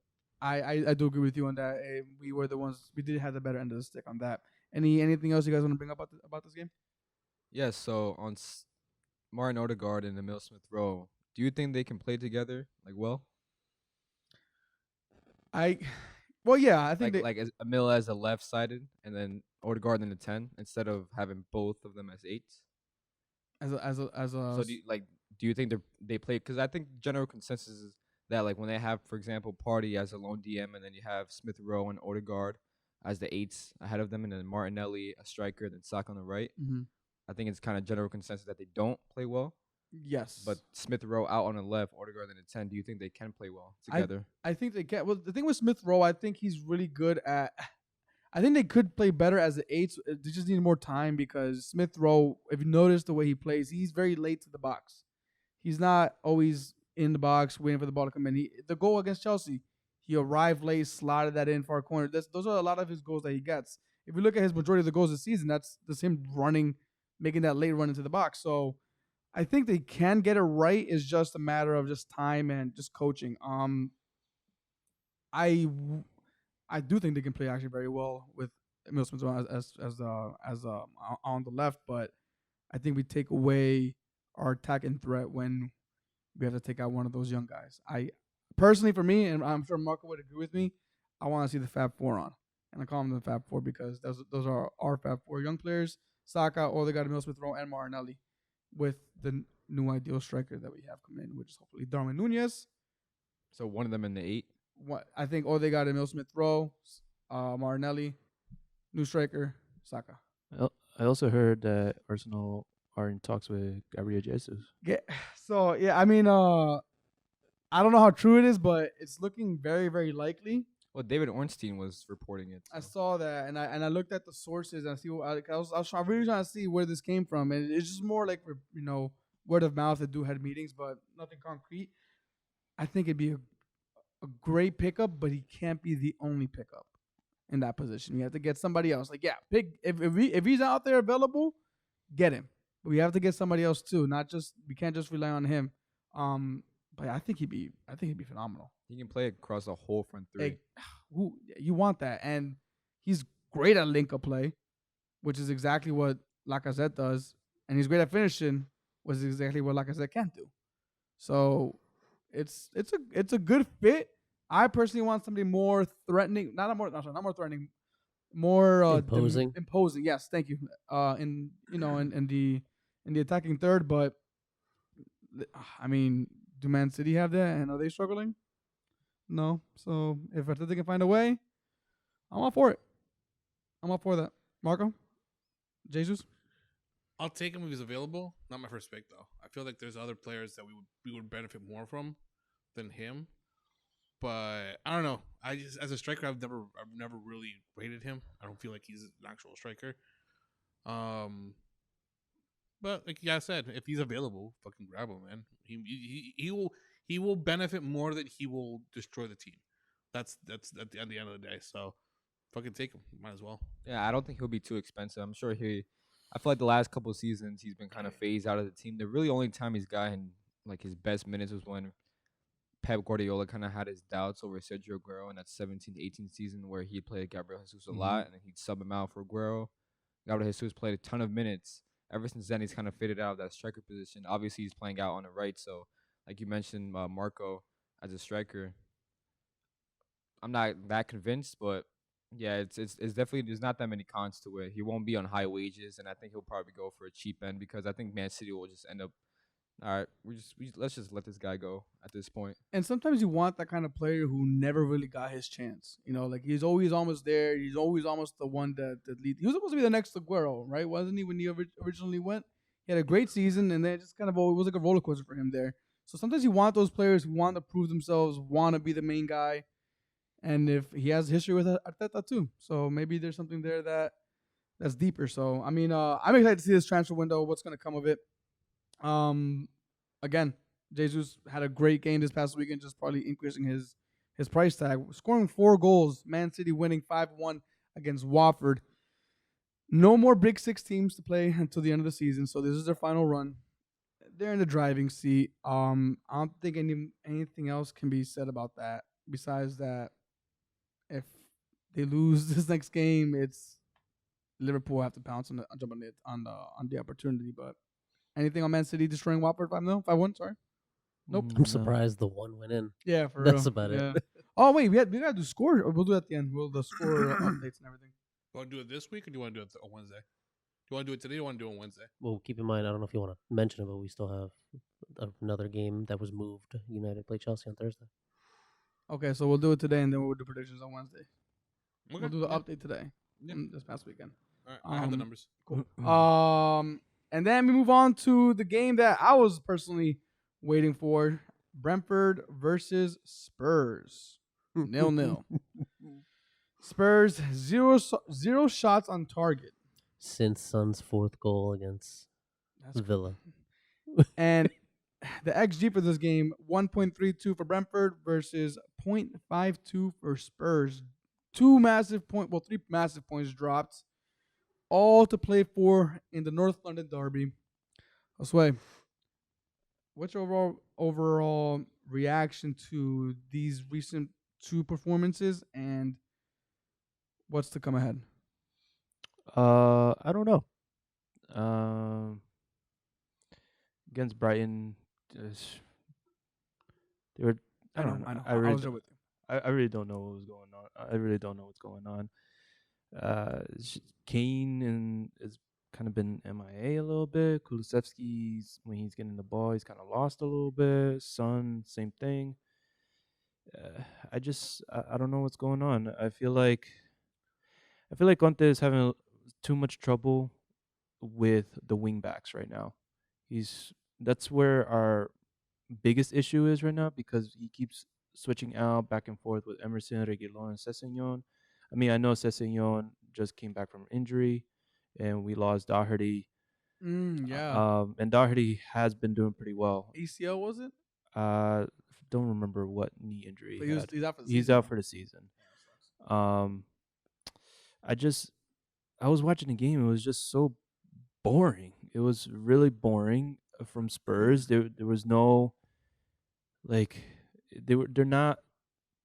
Speaker 1: I do agree with you on that. We were the ones we did have the better end of the stick on that. Anything else you guys want to bring up about this game?
Speaker 2: Yes. So on Martin Odegaard and Emil Smith Rowe, do you think they can play together like well?
Speaker 1: Well, yeah, I think
Speaker 2: Like as Emil as a left sided and then Odegaard in the 10 instead of having both of them as 8s.
Speaker 1: as a
Speaker 2: So do you think they play? Because I think general consensus is that like when they have, for example, Party as a lone DM and then you have Smith Rowe and Odegaard as the 8s ahead of them, and then Martinelli a striker, then Saka on the right.
Speaker 1: Mhm.
Speaker 2: I think it's kind of general consensus that they don't play well.
Speaker 1: Yes,
Speaker 2: But Smith Rowe out on the left, Odegaard in the 10. Do you think they can play well
Speaker 1: I
Speaker 2: together?
Speaker 1: I think they can. Well, the thing with Smith Rowe, I think he's really good at. I think they could play better as the 8s. They just need more time because Smith Rowe, if you notice the way he plays, he's very late to the box. He's not always in the box waiting for the ball to come in. The goal against Chelsea, he arrived late, slotted that in far corner. Those are a lot of his goals that he gets. If you look at his majority of the goals this season, that's him running, making that late run into the box. So I think they can get it right. It's just a matter of just time and just coaching. I I do think they can play actually very well with Emil Smith Rowe as on the left, but I think we take away our attacking threat when we have to take out one of those young guys. I personally, for me, and I'm sure Marco would agree with me, I want to see the Fab Four on, and I call them the Fab Four because those are our Fab Four young players: Saka, Odegaard, Emil Smith Rowe, and Martinelli, with the new ideal striker that we have come in, which is hopefully Darwin Nunez.
Speaker 2: So one of them in the 8.
Speaker 1: I think Odegaard, Emil Smith Rowe, Martinelli, new striker, Saka.
Speaker 4: I also heard that Arsenal are in talks with Gabriel Jesus.
Speaker 1: Yeah. So yeah, I mean, I don't know how true it is, but it's looking very, very likely.
Speaker 2: Well, David Ornstein was reporting it.
Speaker 1: I
Speaker 2: so.
Speaker 1: saw that, and I looked at the sources and I see. I was really trying to see where this came from, and it's just more like word of mouth that do head meetings, but nothing concrete. I think it'd be a great pickup, but he can't be the only pickup in that position. We have to get somebody else. Like, yeah, pick if he's out there available, get him. But we have to get somebody else too. We can't just rely on him. But I think he'd be phenomenal.
Speaker 2: He can play across a whole front 3.
Speaker 1: Hey, you want that, and he's great at link-up play, which is exactly what Lacazette does, and he's great at finishing, which is exactly what Lacazette can't do. So it's a good fit. I personally want somebody more threatening, not more threatening, more
Speaker 3: Imposing.
Speaker 1: Imposing, yes, thank you. In the attacking third, but I mean, do Man City have that, and are they struggling? No. So if Arteta can find a way, I'm all for it. I'm all for that. Marco, Jesus.
Speaker 5: I'll take him if he's available. Not my first pick though. I feel like there's other players that we would benefit more from than him. But I don't know. I just as a striker, I've never really rated him. I don't feel like he's an actual striker. But like I said, if he's available, fucking grab him, man. He will benefit more than he will destroy the team. That's at the end of the day. So fucking take him. Might as well.
Speaker 2: Yeah, I don't think he'll be too expensive. I'm sure I feel like the last couple of seasons he's been kind of phased out of the team. The really only time he's gotten like his best minutes was when Pep Guardiola kind of had his doubts over Sergio Aguero in that 17-18 season where he played Gabriel Jesus a lot, and then he'd sub him out for Aguero. Gabriel Jesus played a ton of minutes. Ever since then, he's kind of faded out of that striker position. Obviously, he's playing out on the right, so like you mentioned, Marco as a striker, I'm not that convinced, but yeah, it's definitely there's not that many cons to it. He won't be on high wages, and I think he'll probably go for a cheap end because I think Man City will just end up. All right, let's just let this guy go at this point.
Speaker 1: And sometimes you want that kind of player who never really got his chance. Like he's always almost there. He's always almost the one that leads. He was supposed to be the next Aguero, right? Wasn't he when he originally went? He had a great season, and then it just kind of it was like a roller coaster for him there. So sometimes you want those players who want to prove themselves, want to be the main guy, and if he has history with Arteta too, so maybe there's something there that's deeper. So I mean, I'm excited to see this transfer window. What's going to come of it? Again, Jesus had a great game this past weekend, just probably increasing his price tag, scoring 4 goals. Man City winning 5-1 against Watford. No more Big Six teams to play until the end of the season, so this is their final run. They're in the driving seat. I don't think anything else can be said about that besides that. If they lose this next game, it's Liverpool have to pounce jump on the opportunity. But anything on Man City destroying Watford 5-1? Sorry. Nope.
Speaker 3: I'm surprised the one went in.
Speaker 1: Yeah, for
Speaker 3: That's
Speaker 1: real.
Speaker 3: about it.
Speaker 1: Oh wait, we gotta do score. Or we'll do it at the end. We'll the score updates and everything.
Speaker 5: You want to do it this week, or do you want to do it on Wednesday? Do you want to do it today, or do you want to do it on Wednesday?
Speaker 3: Well, keep in mind, I don't know if you want to mention it, but we still have another game that was moved. United play Chelsea on Thursday.
Speaker 1: Okay, so we'll do it today, and then we'll do predictions on Wednesday.
Speaker 5: Okay.
Speaker 1: We'll do the
Speaker 5: yeah.
Speaker 1: update today.
Speaker 5: Yeah.
Speaker 1: This past weekend.
Speaker 5: All right, I have the numbers.
Speaker 1: Cool. And then we move on to the game that I was personally waiting for: Brentford versus Spurs. 0-0. Spurs 0 shots on target.
Speaker 3: Since Son's 4th goal against Villa.
Speaker 1: And the XG for this game, 1.32 for Brentford versus 0.52 for Spurs. 3 massive points dropped. All to play for in the North London Derby. Josue, what's your overall reaction to these recent 2 performances, and what's to come ahead?
Speaker 4: I don't know. Against Brighton, they were. I don't know.
Speaker 1: I was there with you.
Speaker 4: I really don't know what was going on. I really don't know what's going on. Kane has kind of been MIA a little bit. Kulusevski's, when he's getting the ball, he's kind of lost a little bit. Son, same thing. I don't know what's going on. I feel like Conte is having too much trouble with the wing backs right now. That's where our biggest issue is right now, because he keeps switching out back and forth with Emerson, Reguilon, and Sessegnon. I mean, I know Sessegnon just came back from injury, and we lost Doherty.
Speaker 1: Yeah.
Speaker 4: And Doherty has been doing pretty well.
Speaker 1: ACL, was it?
Speaker 4: Don't remember what knee injury
Speaker 1: But
Speaker 4: he had.
Speaker 1: he's out for the
Speaker 4: He's
Speaker 1: season.
Speaker 4: out for the season. I was watching the game. It was just so boring. It was really boring from Spurs. There was no, like, they're not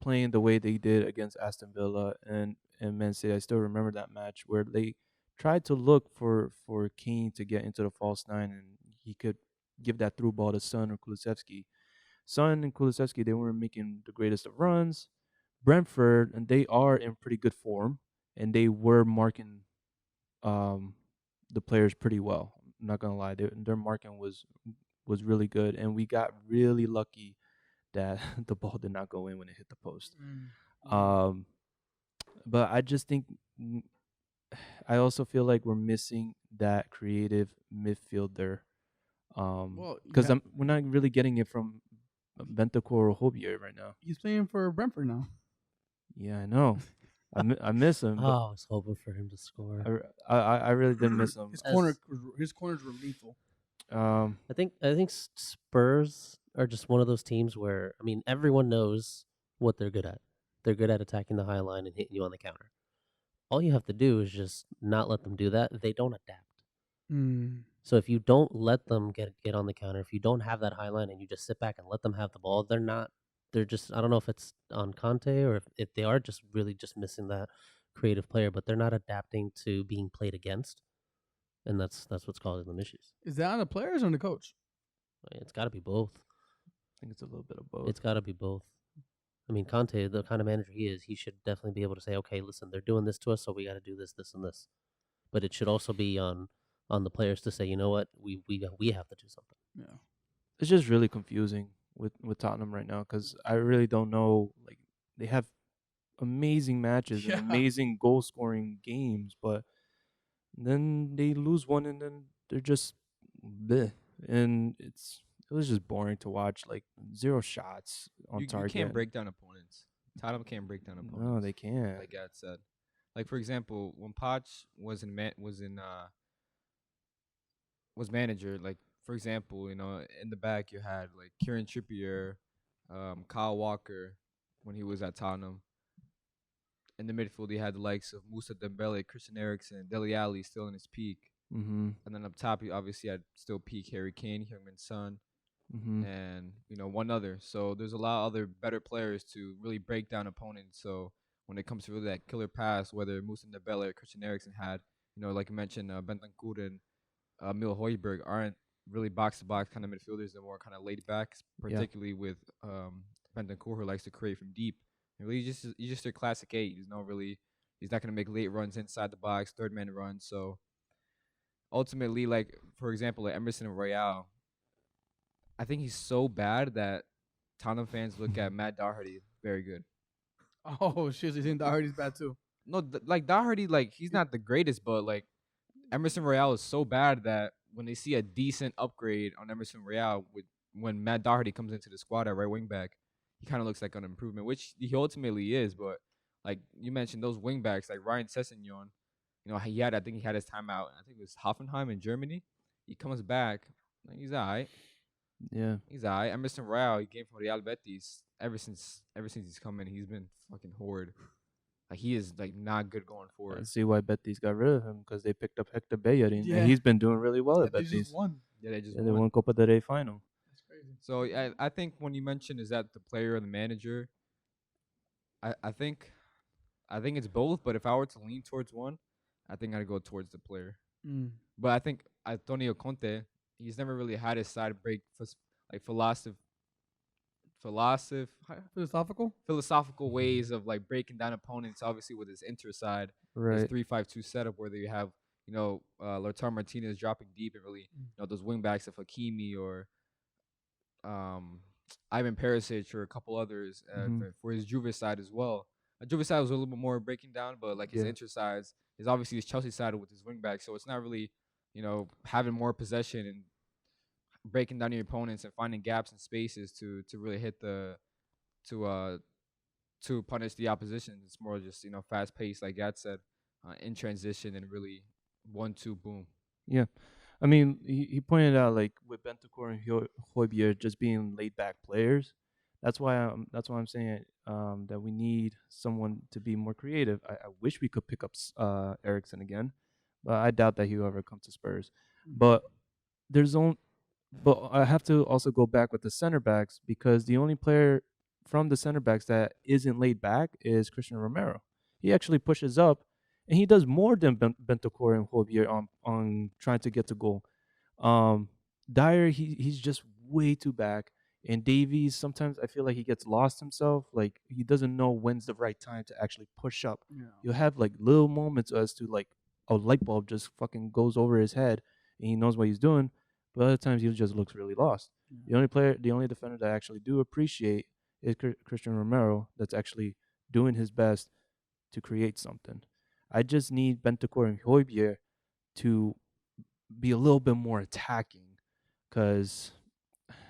Speaker 4: playing the way they did against Aston Villa and Man City. I still remember that match where they tried to look for Kane to get into the false 9, and he could give that through ball to Son or Kulusevski. Son and Kulusevski, they weren't making the greatest of runs. Brentford, and they are in pretty good form, and they were marking the players pretty well. I'm not gonna lie, their marking was really good, and we got really lucky that the ball did not go in when it hit the post. But I just think I also feel like we're missing that creative midfielder. Because we're not really getting it from Bentancur or Hobier right now.
Speaker 1: He's playing for Brentford now.
Speaker 4: Yeah, I know. I miss him.
Speaker 3: Oh, I was hoping for him to score.
Speaker 4: I really did miss him.
Speaker 1: His corners were lethal.
Speaker 3: I think Spurs are just one of those teams where, I mean, everyone knows what they're good at. They're good at attacking the high line and hitting you on the counter. All you have to do is just not let them do that. They don't adapt. So if you don't let them get on the counter, if you don't have that high line and you just sit back and let them have the ball, they're just, I don't know if it's on Conte or if they are just really just missing that creative player, but they're not adapting to being played against. And that's what's causing them issues.
Speaker 1: Is that on the players or on the coach?
Speaker 3: It's got to be both.
Speaker 4: I think it's a little bit of both.
Speaker 3: It's got to be both. I mean, Conte, the kind of manager he is, he should definitely be able to say, okay, listen, they're doing this to us, so we got to do this, this, and this. But it should also be on the players to say, you know what, we have to do something.
Speaker 1: Yeah.
Speaker 4: It's just really confusing with Tottenham right now, because I really don't know. Like, they have amazing matches and amazing goal scoring games, but then they lose one and then they're just bleh. And it was just boring to watch. Like 0 shots on
Speaker 2: You
Speaker 4: target.
Speaker 2: can't break down opponents. Tottenham can't break down opponents.
Speaker 4: No, they can't.
Speaker 2: Like Gad said. Like for example, when Poch was was manager, like for example, in the back you had like Kieran Trippier, Kyle Walker when he was at Tottenham. In the midfield, he had the likes of Musa Dembele, Christian Eriksen, Dele Alli still in his peak.
Speaker 4: Mm-hmm.
Speaker 2: And then up top, you obviously had still peak Harry Kane, Heung-min Son,
Speaker 4: Mm-hmm.
Speaker 2: and one other. So there's a lot of other better players to really break down opponents. So when it comes to really that killer pass, whether Musa Dembele or Christian Eriksen had, like you mentioned, Bentancur and Mil Højbjerg aren't really box to box kind of midfielders. They're more kind of laid back, particularly with Bentancur, who likes to create from deep. And really, he's just a classic 8. He's not gonna make late runs inside the box, third man runs. So ultimately, like for example, like Emerson Royale, I think he's so bad that Tottenham fans look at Matt Doherty very good.
Speaker 1: Oh shit, he's in Doherty's bad too.
Speaker 2: No, like Doherty, like he's not the greatest, but like Emerson Royale is so bad that when they see a decent upgrade on Emerson Royale, when Matt Doherty comes into the squad at right wing back, he kind of looks like an improvement, which he ultimately is. But like you mentioned, those wing backs like Ryan Sessegnon, I think he had his time out. I think it was Hoffenheim in Germany. He comes back, like, he's alright.
Speaker 4: Yeah.
Speaker 2: He's alright. Emerson Royale, he came from Real Betis. Ever since he's come in, he's been fucking horrid. Like he is like not good going
Speaker 4: I
Speaker 2: forward.
Speaker 4: see why Betis got rid of him because they picked up Hector Bellerin,
Speaker 1: Yeah.
Speaker 4: and he's been doing really well at
Speaker 1: They
Speaker 4: Betis.
Speaker 1: just won.
Speaker 2: Yeah, they just
Speaker 4: Yeah, they
Speaker 2: won.
Speaker 4: won Copa del Rey final.
Speaker 1: That's crazy.
Speaker 2: So I think when you mention is that the player or the manager, I think it's both. But if I were to lean towards one, I think I'd go towards the player.
Speaker 1: Mm.
Speaker 2: But I think Antonio Conte, he's never really had his side break like philosophical ways of like breaking down opponents. Obviously with his Inter side, his
Speaker 4: Right.
Speaker 2: 3-5-2 setup where you have Lautaro Martinez dropping deep and really those wing backs of Hakimi or Ivan Perisic or a couple others for his Juve side as well. Juve side was a little bit more breaking down, but like his
Speaker 4: Yeah.
Speaker 2: Inter sides is obviously his Chelsea side with his wing back, so it's not really having more possession and breaking down your opponents and finding gaps and spaces to really hit to punish the opposition. It's more just fast paced, like Gad said, in transition and really 1-2 boom.
Speaker 4: Yeah. I mean, he pointed out like with Bentancur and Højbjerg just being laid back players. That's why I'm saying that we need someone to be more creative. I wish we could pick up Eriksen again, but I doubt that he'll ever come to Spurs. But but I have to also go back with the center backs because the only player from the center backs that isn't laid back is Christian Romero. He actually pushes up, and he does more than Bentancur and Højbjerg on trying to get to goal. Dyer, he's just way too back. And Davies, sometimes I feel like he gets lost himself. Like he doesn't know when's the right time to actually push up.
Speaker 1: Yeah.
Speaker 4: You'll have like little moments as to like a light bulb just fucking goes over his head and he knows what he's doing. But other times he just looks really lost.
Speaker 1: Yeah.
Speaker 4: The only defender that I actually do appreciate is Christian Romero. That's actually doing his best to create something. I just need Bentancur and Højbjerg to be a little bit more attacking, because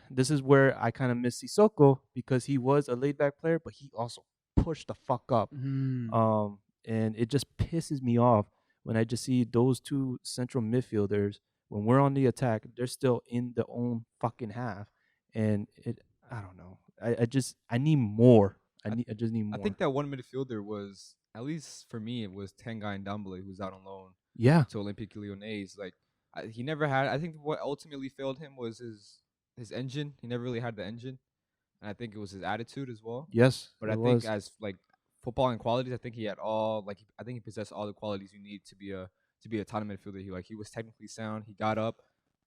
Speaker 4: this is where I kind of miss Sissoko because he was a laid back player, but he also pushed the fuck up.
Speaker 1: Mm.
Speaker 4: And it just pisses me off when I just see those two central midfielders. When we're on the attack, they're still in their own fucking half, and I don't know. I need more. I just need more.
Speaker 2: I think that one midfielder was, at least for me, it was Tanguy Ndombele, who's out on loan
Speaker 4: Yeah.
Speaker 2: to Olympique Lyonnais. Like he never had. I think what ultimately failed him was his engine. He never really had the engine, and I think it was his attitude as well.
Speaker 4: Yes.
Speaker 2: But I think as like footballing qualities, I think he had I think he possessed all the qualities you need to be a Tottenham midfielder. He was technically sound. He got up,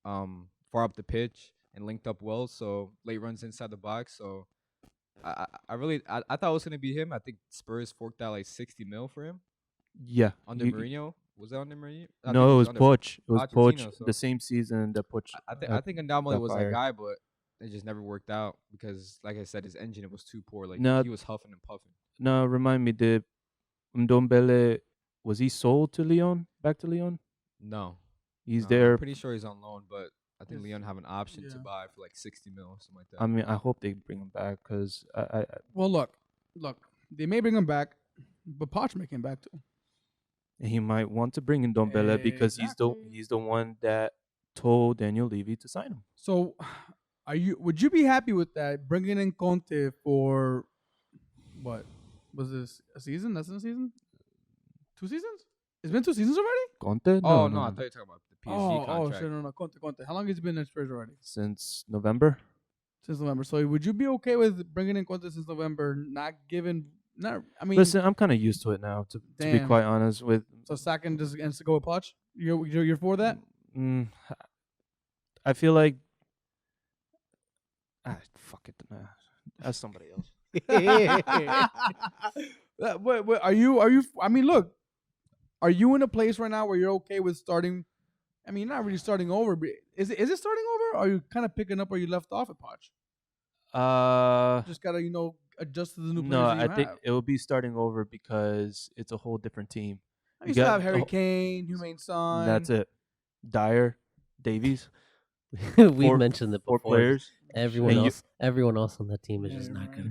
Speaker 2: far up the pitch and linked up well. So late runs inside the box. So I thought it was gonna be him. I think Spurs forked out like 60 mil for him
Speaker 4: Yeah.
Speaker 2: under Mourinho. Was that under Mourinho?
Speaker 4: No, it was Poch. It was Poch.
Speaker 2: Pochettino, so
Speaker 4: The same season that Poch.
Speaker 2: I think Ndombele was that
Speaker 4: fired.
Speaker 2: guy, but it just never worked out because, like I said, his engine was too poor. Like
Speaker 4: No.
Speaker 2: he was huffing and puffing.
Speaker 4: Now remind me, did Ndombele, was he sold to Lyon? Back to Lyon?
Speaker 2: No,
Speaker 4: He's
Speaker 2: no,
Speaker 4: there.
Speaker 2: I'm pretty sure he's on loan, but I think
Speaker 1: Yes.
Speaker 2: Leon have an option to
Speaker 1: Yeah.
Speaker 2: buy for like 60 mil or something like that.
Speaker 4: I mean, I hope they bring him back because
Speaker 1: Well, look, they may bring him back, but Poch may come back too.
Speaker 4: he might want to bring in Dombele because
Speaker 1: Exactly.
Speaker 4: he's the one that told Daniel Levy to sign him.
Speaker 1: So, would you be happy with that? Bringing in Conte for what was this a season? That's in a season. 2 seasons? It's been 2 seasons already.
Speaker 4: Conte?
Speaker 2: Oh no, I thought you were talking about the PSG
Speaker 1: Oh,
Speaker 2: contract.
Speaker 1: shit, no, Conte. How long has he been at Spurs already?
Speaker 4: Since November.
Speaker 1: Since November. So, would you be okay with bringing in Conte since November? I mean,
Speaker 4: Listen, I'm kind of used to it now. To be
Speaker 1: Damn.
Speaker 4: quite honest with.
Speaker 1: so Sakin just ends to go with Poch. You're for that?
Speaker 4: I feel like. Fuck it, man. That's somebody else.
Speaker 1: Wait, are you? I mean, look, are you in a place right now where you're okay with starting? I mean, not really starting over. But is it starting over? Or are you kind of picking up where you left off at Poch? Just gotta adjust to the new players.
Speaker 4: No,
Speaker 1: that you
Speaker 4: I think
Speaker 1: have.
Speaker 4: it will be starting over because it's a whole different team.
Speaker 1: You still have Harry Kane, Humane
Speaker 4: And
Speaker 1: Son.
Speaker 4: that's it. Dyer, Davies,
Speaker 3: We've
Speaker 4: Four-
Speaker 3: mentioned it
Speaker 4: four
Speaker 3: before.
Speaker 4: players.
Speaker 3: Everyone
Speaker 4: And
Speaker 3: else on that team is
Speaker 1: Yeah,
Speaker 3: just
Speaker 1: you're
Speaker 3: not
Speaker 1: right.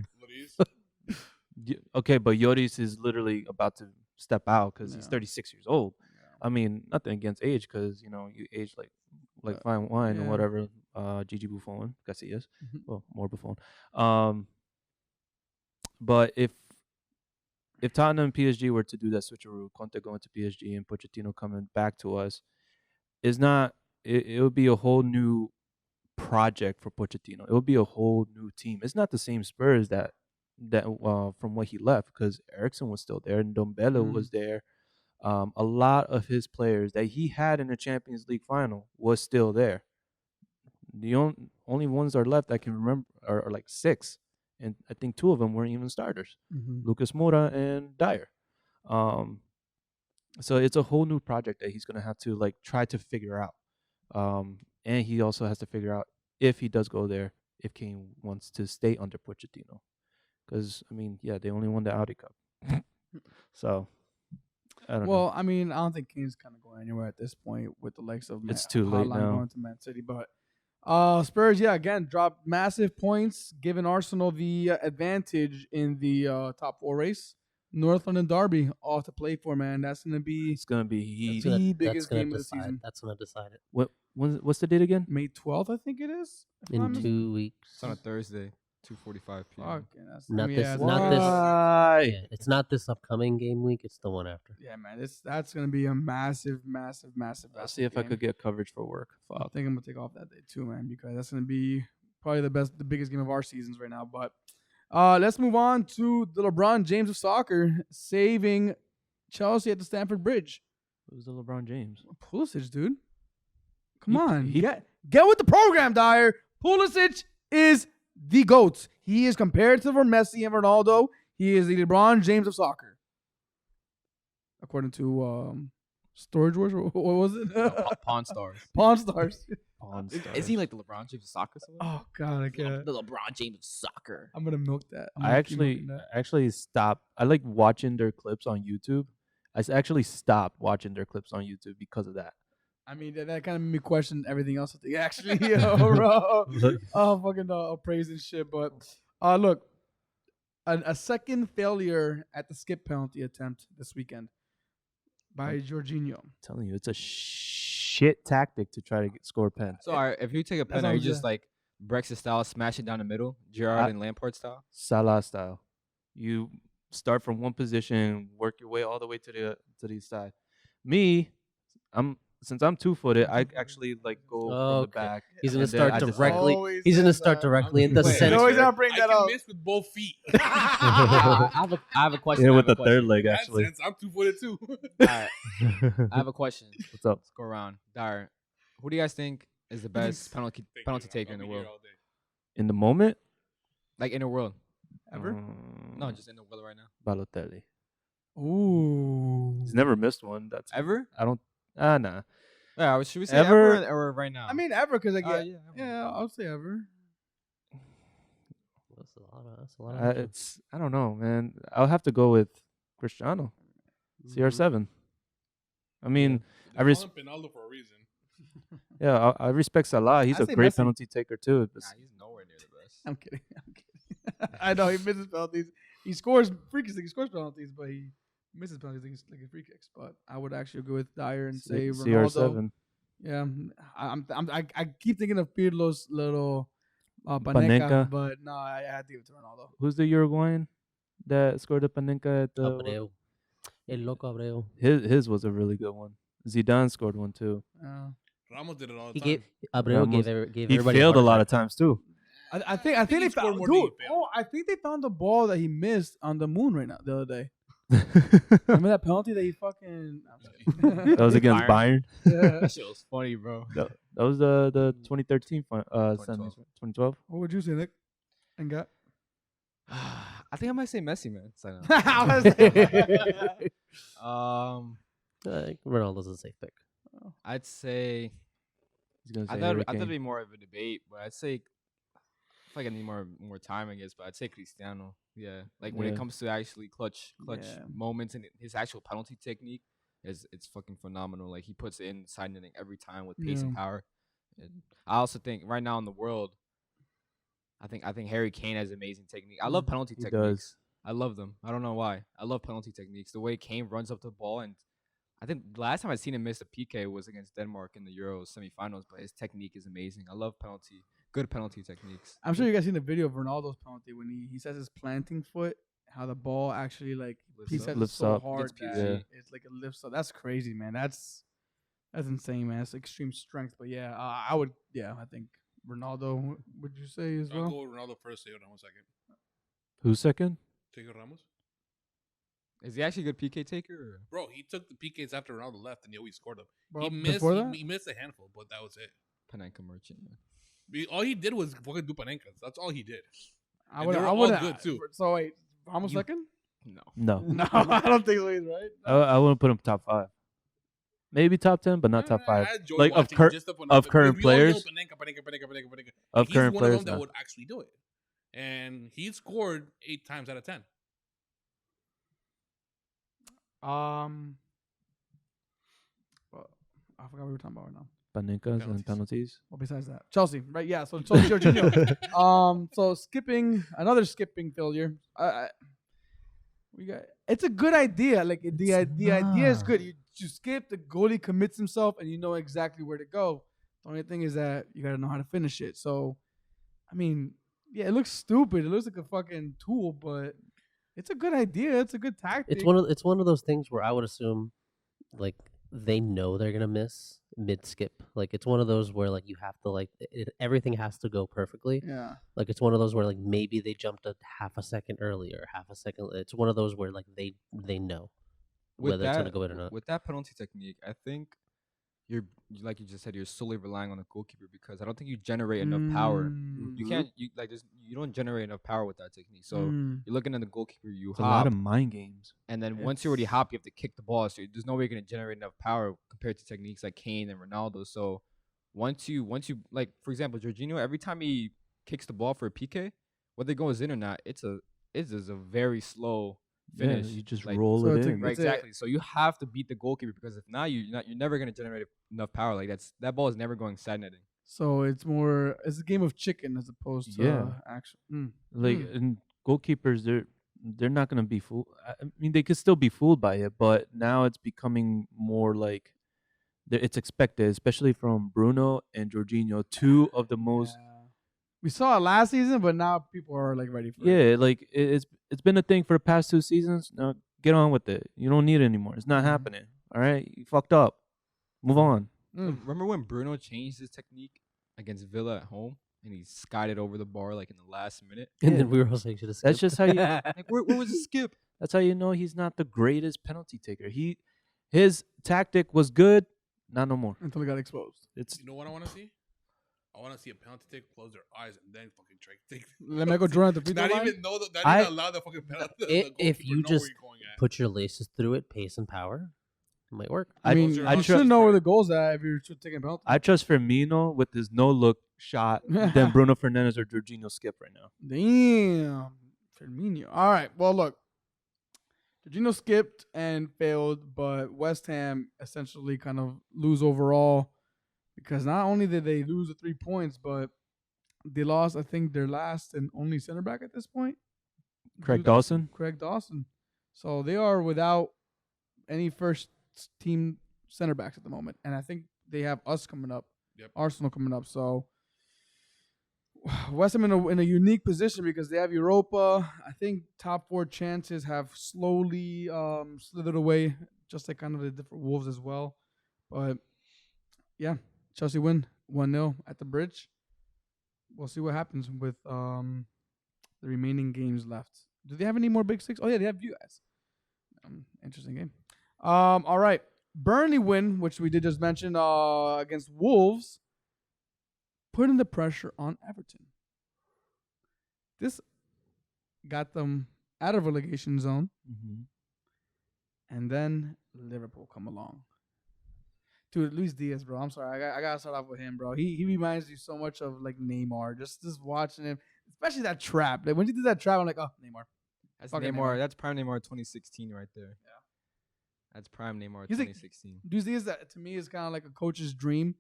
Speaker 3: good.
Speaker 4: Okay, but Yoris is literally about to step out because he's
Speaker 1: Yeah.
Speaker 4: 36 years old. I mean, nothing against age because you age like fine wine or
Speaker 1: yeah.
Speaker 4: whatever. Gigi Buffon, Casillas,
Speaker 1: Mhm.
Speaker 4: well, more Buffon. But if Tottenham and PSG were to do that switcheroo, Conte going to PSG and Pochettino coming back to us, it would be a whole new project for Pochettino. It would be a whole new team. It's not the same Spurs that from what he left because Eriksson was still there and Dombele was there. A lot of his players that he had in the Champions League final was still there. The only ones that are left I can remember are like 6, and I think 2 of them weren't even starters.
Speaker 1: Mhm.
Speaker 4: Lucas Moura and Dyer. So it's a whole new project that he's gonna have to try to figure out. And he also has to figure out if he does go there, if Kane wants to stay under Pochettino. Because I mean, yeah, they only won the Audi Cup. So I don't know.
Speaker 1: Well, I mean, I don't think Kane's kind of going anywhere at this point with the likes of
Speaker 4: It's too late
Speaker 1: Haaland
Speaker 4: now.
Speaker 1: going to Man City. But Spurs, again, dropped massive points, giving Arsenal the advantage in the top 4 race. North London Derby, all to play for, man. That's going to be
Speaker 4: It's gonna be heat.
Speaker 1: the biggest game of the season.
Speaker 3: That's gonna decide it
Speaker 4: What's the date again?
Speaker 1: May 12th, I think it is. if I'm
Speaker 3: in
Speaker 1: not
Speaker 3: 2 weeks.
Speaker 2: It's on a Thursday, 2:45 p.m.
Speaker 1: Fucking, that's,
Speaker 3: Not this-
Speaker 1: it's
Speaker 3: not this-
Speaker 4: Why?
Speaker 3: Yeah, it's not this upcoming game week. It's the one after.
Speaker 1: Yeah, man, that's gonna be a massive.
Speaker 4: I'll see if I could get coverage for work.
Speaker 1: I
Speaker 4: Fuck.
Speaker 1: think I'm gonna take off that day too, man, because that's gonna be probably the biggest game of our seasons right now. But let's move on to the LeBron James of soccer saving Chelsea at the Stamford Bridge.
Speaker 4: Who's the LeBron James?
Speaker 1: Pulisic, dude. Come
Speaker 4: He-
Speaker 1: on,
Speaker 4: he-
Speaker 1: get with the program, Dyer. Pulisic is the GOAT. He is compared to Messi and Ronaldo. He is the LeBron James of soccer, according to Storage Wars. What was it?
Speaker 2: Pawn Stars.
Speaker 1: Pawn Stars.
Speaker 4: Pawn
Speaker 2: Is
Speaker 4: Stars.
Speaker 2: he like the LeBron James of soccer?
Speaker 1: Oh God, I can't.
Speaker 2: The LeBron James of soccer.
Speaker 1: I'm gonna milk that. I'm
Speaker 4: I
Speaker 1: gonna keep
Speaker 4: actually
Speaker 1: milking that.
Speaker 4: actually stopped. I like watching their clips on YouTube. Actually stopped watching their clips on YouTube because of that.
Speaker 1: I mean, that kind of made me question everything else. I think actually, bro. Fucking praise and shit. But look, a second failure at the skip penalty attempt this weekend by Jorginho.
Speaker 4: I'm telling you, it's a shit tactic to try to score a pen.
Speaker 2: So if you take a pen,
Speaker 1: what
Speaker 2: are
Speaker 1: I'm
Speaker 2: you just
Speaker 1: saying.
Speaker 2: like Brexit style, smash it down the middle, Gerrard and Lampard style?
Speaker 4: Salah style. You start from one position, work your way all the way to the side. Since I'm 2-footed, I actually go from the
Speaker 3: Okay.
Speaker 4: back.
Speaker 3: He's gonna
Speaker 4: and then I
Speaker 3: start
Speaker 4: just,
Speaker 3: directly.
Speaker 1: Always
Speaker 3: He's gonna
Speaker 1: says
Speaker 3: start
Speaker 1: that.
Speaker 3: directly in the
Speaker 2: Wait,
Speaker 3: center.
Speaker 1: You always gotta bring
Speaker 5: I
Speaker 1: that
Speaker 5: can
Speaker 1: up.
Speaker 5: miss with both feet.
Speaker 2: I have a question.
Speaker 4: Yeah,
Speaker 2: I
Speaker 4: with
Speaker 2: have
Speaker 4: the
Speaker 2: a
Speaker 4: third
Speaker 2: question.
Speaker 4: leg
Speaker 5: In that
Speaker 4: actually.
Speaker 5: sense, I'm 2-footed too.
Speaker 2: Alright, I have a question.
Speaker 4: What's up?
Speaker 2: Let's go around. Dyer, who do you guys think is the best penalty taker in the world?
Speaker 4: In the moment,
Speaker 2: Like in the world?
Speaker 1: Ever?
Speaker 2: No, just in the world right now.
Speaker 4: Balotelli.
Speaker 1: Ooh.
Speaker 4: He's never missed one. That's
Speaker 2: Ever?
Speaker 4: I don't. Nah.
Speaker 2: Yeah, should we say
Speaker 4: Ever?
Speaker 2: ever or right now?
Speaker 1: I mean, ever because I get.
Speaker 2: yeah, ever.
Speaker 1: Yeah, I'll say ever.
Speaker 3: That's a lot of options.
Speaker 4: It's I don't know, man. I'll have to go with Cristiano. CR7. I mean, I
Speaker 5: They
Speaker 4: res-
Speaker 5: call him Pinaldo for a reason.
Speaker 4: Yeah, I respect Salah. He's
Speaker 1: I
Speaker 4: a
Speaker 1: say
Speaker 4: great
Speaker 1: Messi.
Speaker 4: penalty taker too.
Speaker 2: Nah, he's nowhere near the best.
Speaker 1: I'm kidding. I'm kidding. I know he misses penalties. He scores free kicks. He scores penalties, but he misses penalties like free kicks. But I would actually go with Dyer and say Ronaldo.
Speaker 4: CR7.
Speaker 1: Yeah, I keep thinking of Pirlo's little Panenka,
Speaker 4: Panenka.
Speaker 1: but no, I had to give it to Ronaldo.
Speaker 4: Who's the Uruguayan that scored the Panenka at the?
Speaker 3: Abreu. El Loco Abreu.
Speaker 4: His was a really good one. Zidane scored one too.
Speaker 5: Ramos did it all the
Speaker 3: He
Speaker 5: time.
Speaker 3: gave Abreu
Speaker 4: Ramos-
Speaker 3: gave
Speaker 4: He
Speaker 3: everybody
Speaker 4: failed a
Speaker 3: heart
Speaker 4: lot
Speaker 3: attack.
Speaker 4: of times too.
Speaker 1: I think
Speaker 5: he
Speaker 1: they
Speaker 5: scored
Speaker 1: found
Speaker 5: more than he
Speaker 1: dude.
Speaker 5: failed.
Speaker 1: Oh, I think they found the ball that he missed on the moon right now the other day. Remember that penalty that he fucking?
Speaker 4: That was against Bayern.
Speaker 1: Yeah.
Speaker 2: That shit was funny, bro.
Speaker 4: That was the 2013
Speaker 2: 2012.
Speaker 4: 2012.
Speaker 1: What would you say, Nick? And got?
Speaker 2: I think I might say Messi, man. So,
Speaker 3: Ronaldo's a safe pick.
Speaker 2: I'd say
Speaker 4: He's gonna say
Speaker 2: I thought
Speaker 4: Harry
Speaker 2: it'd
Speaker 4: Kane.
Speaker 2: be more of a debate, but I'd say I feel like I need more time, I guess. But I'd say Cristiano. Yeah, like when
Speaker 4: Yeah.
Speaker 2: it comes to actually clutch
Speaker 1: Yeah.
Speaker 2: moments and his actual penalty technique is it's fucking phenomenal. Like he puts it inside netting every time with pace and
Speaker 1: Yeah.
Speaker 2: power. And I also think right now in the world, I think Harry Kane has amazing technique. I love penalty
Speaker 4: He
Speaker 2: techniques.
Speaker 4: does.
Speaker 2: I love them. I don't know why. I love penalty techniques. The way Kane runs up the ball, and I think the last time I seen him miss a PK was against Denmark in the Euros semifinals. But his technique is amazing. I love good penalty techniques.
Speaker 1: I'm sure you guys seen the video of Ronaldo's penalty when he says his planting foot, how the ball actually like
Speaker 2: Lifts
Speaker 1: he
Speaker 2: up.
Speaker 1: says
Speaker 4: Lifts
Speaker 1: it's so
Speaker 4: up.
Speaker 1: hard
Speaker 2: Gets
Speaker 1: that
Speaker 2: PG.
Speaker 1: it's like it lifts up. That's crazy, man. That's insane, man. It's extreme strength. But yeah, I would. Yeah, I think Ronaldo. Would you say as
Speaker 5: I'll
Speaker 1: well?
Speaker 5: go with Ronaldo first. Hold on 1 second.
Speaker 4: Who's second?
Speaker 5: Sergio Ramos.
Speaker 2: Is he actually a good PK taker? Or?
Speaker 5: Bro, he took the PKs after Ronaldo left, and he always scored them.
Speaker 1: Bro,
Speaker 5: He missed.
Speaker 1: before that?
Speaker 5: He missed a handful, but that was it.
Speaker 2: Panenka merchant. Man.
Speaker 5: All he did was fucking do panenkas. That's all he did.
Speaker 1: I
Speaker 5: And
Speaker 1: would.
Speaker 5: they were
Speaker 1: I
Speaker 5: all
Speaker 1: would.
Speaker 5: good, too.
Speaker 1: So wait, Ramos
Speaker 2: You-
Speaker 1: second?
Speaker 2: No.
Speaker 4: No.
Speaker 1: No, I don't think so. He's right.
Speaker 4: I wouldn't put him top 5. Maybe top 10, but not top 5.
Speaker 5: I enjoy
Speaker 4: Like, of
Speaker 5: watching
Speaker 4: cur-
Speaker 5: just the
Speaker 4: of current
Speaker 5: we all yell
Speaker 4: players?
Speaker 5: Panenka.
Speaker 4: Of
Speaker 5: He's
Speaker 4: current
Speaker 5: one
Speaker 4: players,
Speaker 5: of them that
Speaker 4: no.
Speaker 5: would actually do it, and he scored 8 times out of 10.
Speaker 1: Well, I forgot what we were talking about right now.
Speaker 4: Panenkas
Speaker 5: Penalties.
Speaker 4: and penalties.
Speaker 1: Well, besides that, Chelsea, right? Yeah. So Jorginho. So another skipping failure. We got. It's a good idea. Like the idea is good. You skip, the goalie commits himself, and you know exactly where to go. The only thing is that you gotta know how to finish it. So, I mean, yeah, it looks stupid. It looks like a fucking tool, but it's a good idea. It's a good tactic.
Speaker 3: It's one of those things where I would assume, like, they know they're gonna miss mid skip. Like, it's one of those where like you have to everything has to go perfectly.
Speaker 1: Yeah.
Speaker 3: Like, it's one of those where like maybe they jumped a half a second earlier, half a second. It's one of those where like they know whether it's gonna go in or not.
Speaker 2: With that penalty technique, I think like you just said, you're solely relying on the goalkeeper because I don't think you generate enough power. You can't you don't generate enough power with that technique. So you're looking at the goalkeeper, you
Speaker 4: It's a lot
Speaker 2: hop,
Speaker 4: of mind games.
Speaker 2: and then once you already hop, you have to kick the ball. So there's no way you're gonna generate enough power compared to techniques like Kane and Ronaldo. So once you like, for example, Jorginho, every time he kicks the ball for a PK, whether it goes in or not, it is a very slow finish.
Speaker 4: Yeah, you just
Speaker 2: Like,
Speaker 4: roll
Speaker 1: So
Speaker 4: it
Speaker 1: it's a-
Speaker 4: in.
Speaker 2: Right,
Speaker 1: It's a-
Speaker 2: exactly. So you have to beat the goalkeeper because if not, you're never gonna generate enough power. Like that ball is never going side netting.
Speaker 1: So it's a game of chicken as opposed to
Speaker 4: Yeah.
Speaker 1: action.
Speaker 4: Like, and goalkeepers, they're not gonna be fooled. I mean, they could still be fooled by it, but now it's becoming more like it's expected, especially from Bruno and Jorginho, two of the most.
Speaker 1: Yeah. We saw it last season, but now people are like ready for it.
Speaker 4: Yeah, like it's been a thing for the past 2 seasons. Now get on with it. You don't need it anymore. It's not happening. All right, you fucked up. Move on.
Speaker 2: Remember when Bruno changed his technique against Villa at home and he skied it over the bar like in the last minute?
Speaker 3: And then we were all saying, should have
Speaker 4: That's just how you.
Speaker 2: Like where was the skip?
Speaker 4: That's how you know he's not the greatest penalty taker. His tactic was good. Not no more.
Speaker 1: Until it got exposed.
Speaker 4: It's
Speaker 5: You know what I want to see? I want to see a penalty take, close their eyes, and then fucking take.
Speaker 1: Let me go join at the free throw
Speaker 5: Not
Speaker 1: line.
Speaker 5: even know that. Not
Speaker 4: I-
Speaker 5: even allow the fucking penalty.
Speaker 3: If
Speaker 5: the goalkeeper
Speaker 3: you
Speaker 5: know where
Speaker 3: just
Speaker 5: you're going at.
Speaker 3: put your laces through it, pace and power, it might work.
Speaker 1: I mean,
Speaker 5: I
Speaker 1: you
Speaker 5: trust-
Speaker 1: should know where the goal's at if you're taking a penalty.
Speaker 4: I trust Firmino with his no look shot than Bruno Fernandes or Jorginho skip right now.
Speaker 1: Damn. Firmino. All right. Well, look. Jorginho skipped and failed, but West Ham essentially kind of lose overall because not only did they lose the 3 points, but they lost, I think, their last and only center back at this point.
Speaker 4: Craig Dawson.
Speaker 1: Craig Dawson. So they are without any first team center backs at the moment. And I think they have us coming up, Arsenal coming up. So West Ham in a unique position because they have Europa. I think top 4 chances have slowly slithered away, just like kind of the different Wolves as well. But yeah, Chelsea win 1-0 at the Bridge. We'll see what happens with the remaining games left. Do they have any more Big Six? Oh yeah, they have you guys. Interesting game. All right, Burnley win, which we did just mention against Wolves, putting the pressure on Everton. This got them out of relegation zone, and then Liverpool come along. Dude, Luis Diaz, bro. I'm sorry. I gotta start off with him, bro. He reminds you so much of like Neymar. Just watching him, especially that trap. Like when he did that trap, I'm like, oh, Neymar.
Speaker 2: That's
Speaker 1: Fucking
Speaker 2: Neymar. That's prime Neymar 2016 right there.
Speaker 1: Yeah.
Speaker 2: That's prime Neymar
Speaker 1: He's like-
Speaker 2: 2016.
Speaker 1: Luis Diaz, that to me is kind of like a coach's dream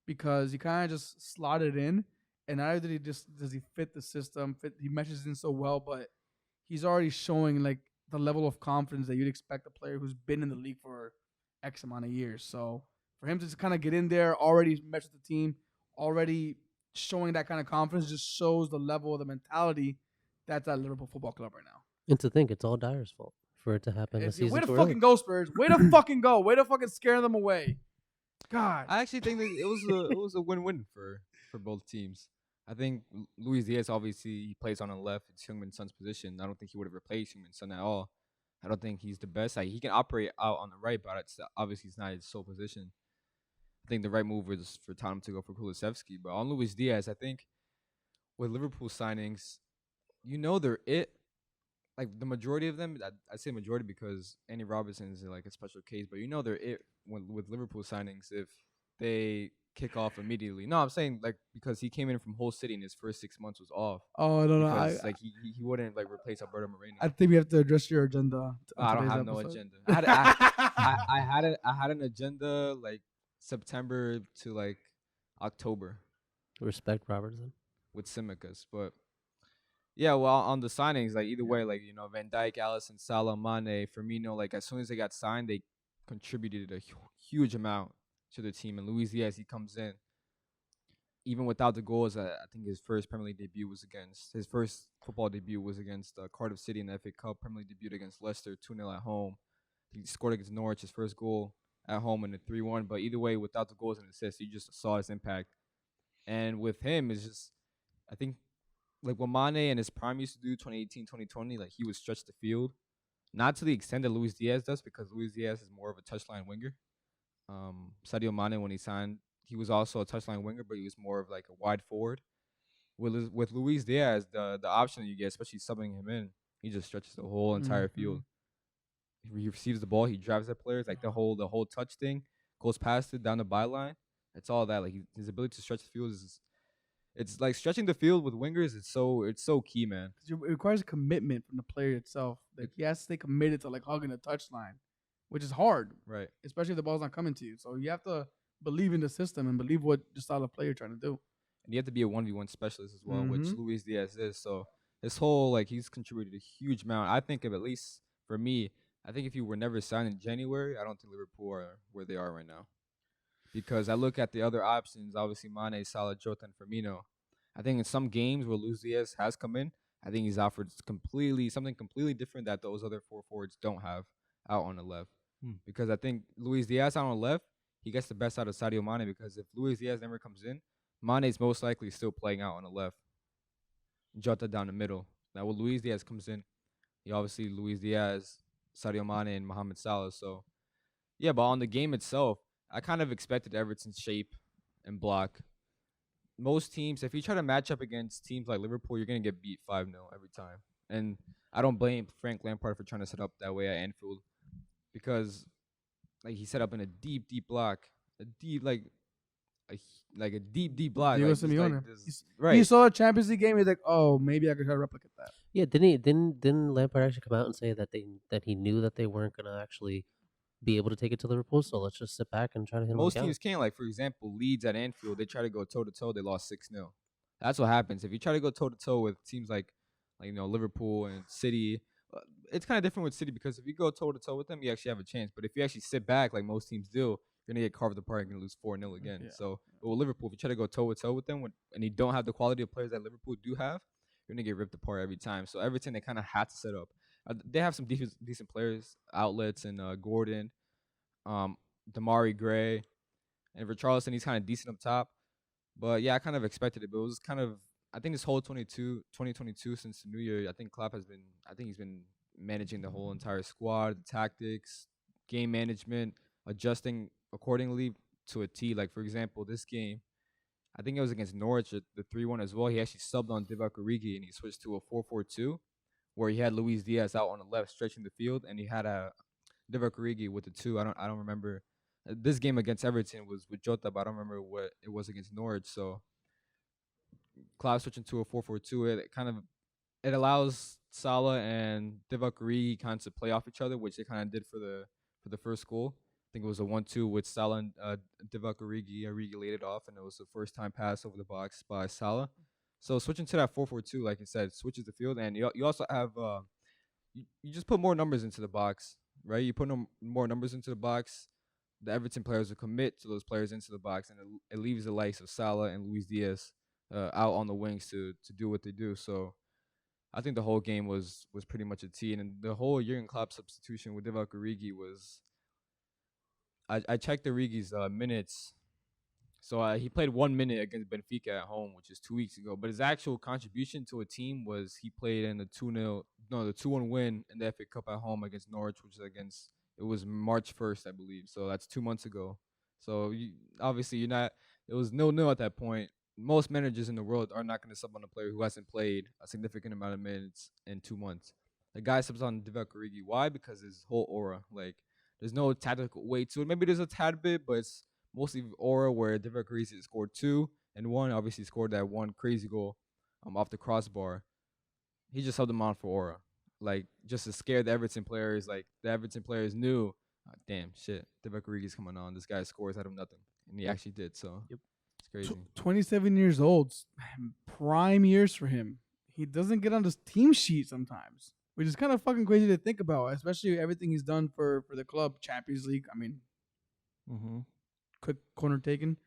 Speaker 1: because he kind of just slotted in, and not only does he fit the system, he meshes in so well, but he's already showing like the level of confidence that you'd expect a player who's been in the league for X amount of years. So for him to just kind of get in there, already mesh with the team, already showing that kind of confidence, just shows the level of the mentality that's at Liverpool Football Club right now.
Speaker 3: And to think, it's all Dyer's fault for it to happen this season.
Speaker 1: Way to
Speaker 3: too
Speaker 1: fucking
Speaker 3: early.
Speaker 1: go, Spurs. Way to fucking go. Way to fucking scare them away. God.
Speaker 2: I actually think that it was a win-win for both teams. I think Luis Diaz obviously he plays on the left. It's Heung-min Son's position. I don't think he would have replaced Heung-min Son at all. I don't think he's the best. Like, he can operate out on the right, but obviously it's not his sole position. I think the right move was for Tottenham to go for Kulusevski. But on Luis Diaz, I think with Liverpool signings, they're it. Like the majority of them, I say majority because Andy Robertson is like a special case, but they're it with Liverpool signings if they kick off immediately. No, I'm saying like because he came in from Hull City and his first 6 months was off.
Speaker 1: Oh, no.
Speaker 2: Because he wouldn't like replace Alberto Moreno.
Speaker 1: I think we have to address your agenda.
Speaker 2: I don't have no agenda. I had an agenda like September to like October
Speaker 3: Respect Robertson.
Speaker 2: with Simicas, but yeah, well, on the signings, like either way, like Van Dijk, Alisson, Salah, Mane, Firmino, like as soon as they got signed, they contributed a huge amount to the team. And Luis Diaz, he comes in, even without the goals. I think his first Premier League debut was his first football debut was against Cardiff City in the FA Cup. Premier League debut against Leicester, 2-0 at home. He scored against Norwich, his first goal at home in the 3-1. But either way, without the goals and assists, you just saw his impact. And with him, it's just, I think, like what Mane and his prime used to do, 2018, 2020, like he would stretch the field. Not to the extent that Luis Diaz does, because Luis Diaz is more of a touchline winger. Sadio Mane, when he signed, he was also a touchline winger, but he was more of like a wide forward. With Luis Diaz, the option that you get, especially subbing him in, he just stretches the whole entire field. He receives the ball, he drives at players, like the whole touch thing, goes past it down the byline. It's all that. Like his ability to stretch the field it's like stretching the field with wingers. It's so key, man.
Speaker 1: It requires a commitment from the player itself. Like he has to stay committed to like hugging the touchline, which is hard,
Speaker 2: Right.
Speaker 1: especially if the ball's not coming to you. So you have to believe in the system and believe what the style of play you're trying to do.
Speaker 2: And you have to be a 1v1 specialist as well, which Luis Diaz is. So this whole, like, he's contributed a huge amount. I think at least for me, I think if he were never signed in January, I don't think Liverpool are where they are right now. Because I look at the other options, obviously Mane, Salah, Jota, and Firmino. I think in some games where Luis Diaz has come in, I think he's offered something completely different that those other 4 forwards don't have out on the left. Because I think Luis Diaz out on the left, he gets the best out of Sadio Mane, because if Luis Diaz never comes in, Mane's most likely still playing out on the left. Jota down the middle. Now when Luis Diaz comes in, he obviously Luis Diaz, Sadio Mane, and Mohamed Salah. So yeah, but on the game itself, I kind of expected Everton's shape and block. Most teams, if you try to match up against teams like Liverpool, you're going to get beat 5-0 every time. And I don't blame Frank Lampard for trying to set up that way at Anfield, because like he set up in a deep block, a deep block.
Speaker 1: Diego
Speaker 2: Like,
Speaker 1: Simeone.
Speaker 2: Right.
Speaker 1: He saw a Champions League game. He's like, oh, maybe I could try to replicate that.
Speaker 3: Yeah, didn't Lampard actually come out and say that he knew that they weren't gonna actually be able to take it to Liverpool. So let's just sit back and try to hit them
Speaker 2: Most
Speaker 3: again.
Speaker 2: teams can't. Like, for example, Leeds at Anfield, they try to go toe-to-toe, they lost 6-0. That's what happens. If you try to go toe-to-toe with teams like Liverpool and City, it's kind of different with City because if you go toe-to-toe with them, you actually have a chance. But if you actually sit back like most teams do, you're going to get carved apart and going to lose 4-0 again.
Speaker 1: Yeah.
Speaker 2: So, but with Liverpool, if you try to go toe-to-toe with them and you don't have the quality of players that Liverpool do have, you're going to get ripped apart every time. So Everton, they kind of had to set up. They have some decent players, outlets, and Gordon, Damari Gray, and Richarlison, he's kind of decent up top. But yeah, I kind of expected it. But it was kind of, I think this whole 2022 since the new year, I think he's been managing the whole entire squad, the tactics, game management, adjusting accordingly to a T. Like, for example, this game, I think it was against Norwich, the 3-1 as well. He actually subbed on Divock Origi and he switched to a 4-4-2 where he had Luis Diaz out on the left stretching the field and he had a Divock Origi with the 2. I don't remember. This game against Everton was with Jota, but I don't remember what it was against Norwich. So Klopp switching to a 4-4-2, it allows Salah and Divock Origi kind of to play off each other, which they kind of did for the first goal. I think it was a 1-2 with Salah and Divock Origi. Origi laid it off, and it was the first time pass over the box by Salah. So switching to that 4-4-2, like I said, switches the field, and you also have you just put more numbers into the box, right? You put more numbers into the box. The Everton players will commit to those players into the box, and it leaves the likes of Salah and Luis Diaz out on the wings to do what they do. So I think the whole game was pretty much a T, and the whole Jurgen Klopp substitution with Divock Origi was. I checked Origi's minutes. So he played 1 minute against Benfica at home, which is 2 weeks ago. But his actual contribution to a team was he played in the 2-1 win in the FA Cup at home against Norwich, which is it was March 1st, I believe. So that's 2 months ago. So obviously you're not. It was 0-0 at that point. Most managers in the world are not going to sub on a player who hasn't played a significant amount of minutes in 2 months. The guy subs on Divock Origi. Why? Because his whole aura. Like, there's no tactical weight to it. Maybe there's a tad bit, but it's mostly aura where Divock Origi scored 2 and 1. Obviously scored that one crazy goal off the crossbar. He just subbed him on for aura. Like, just to scare the Everton players. Like, the Everton players knew, damn, shit, Divock Origi's coming on. This guy scores out of nothing. And he actually did, so it's crazy.
Speaker 1: 27 years old, prime years for him. He doesn't get on this team sheet sometimes, which is kind of fucking crazy to think about, especially everything he's done for the club. Champions League, I mean, quick corner taken.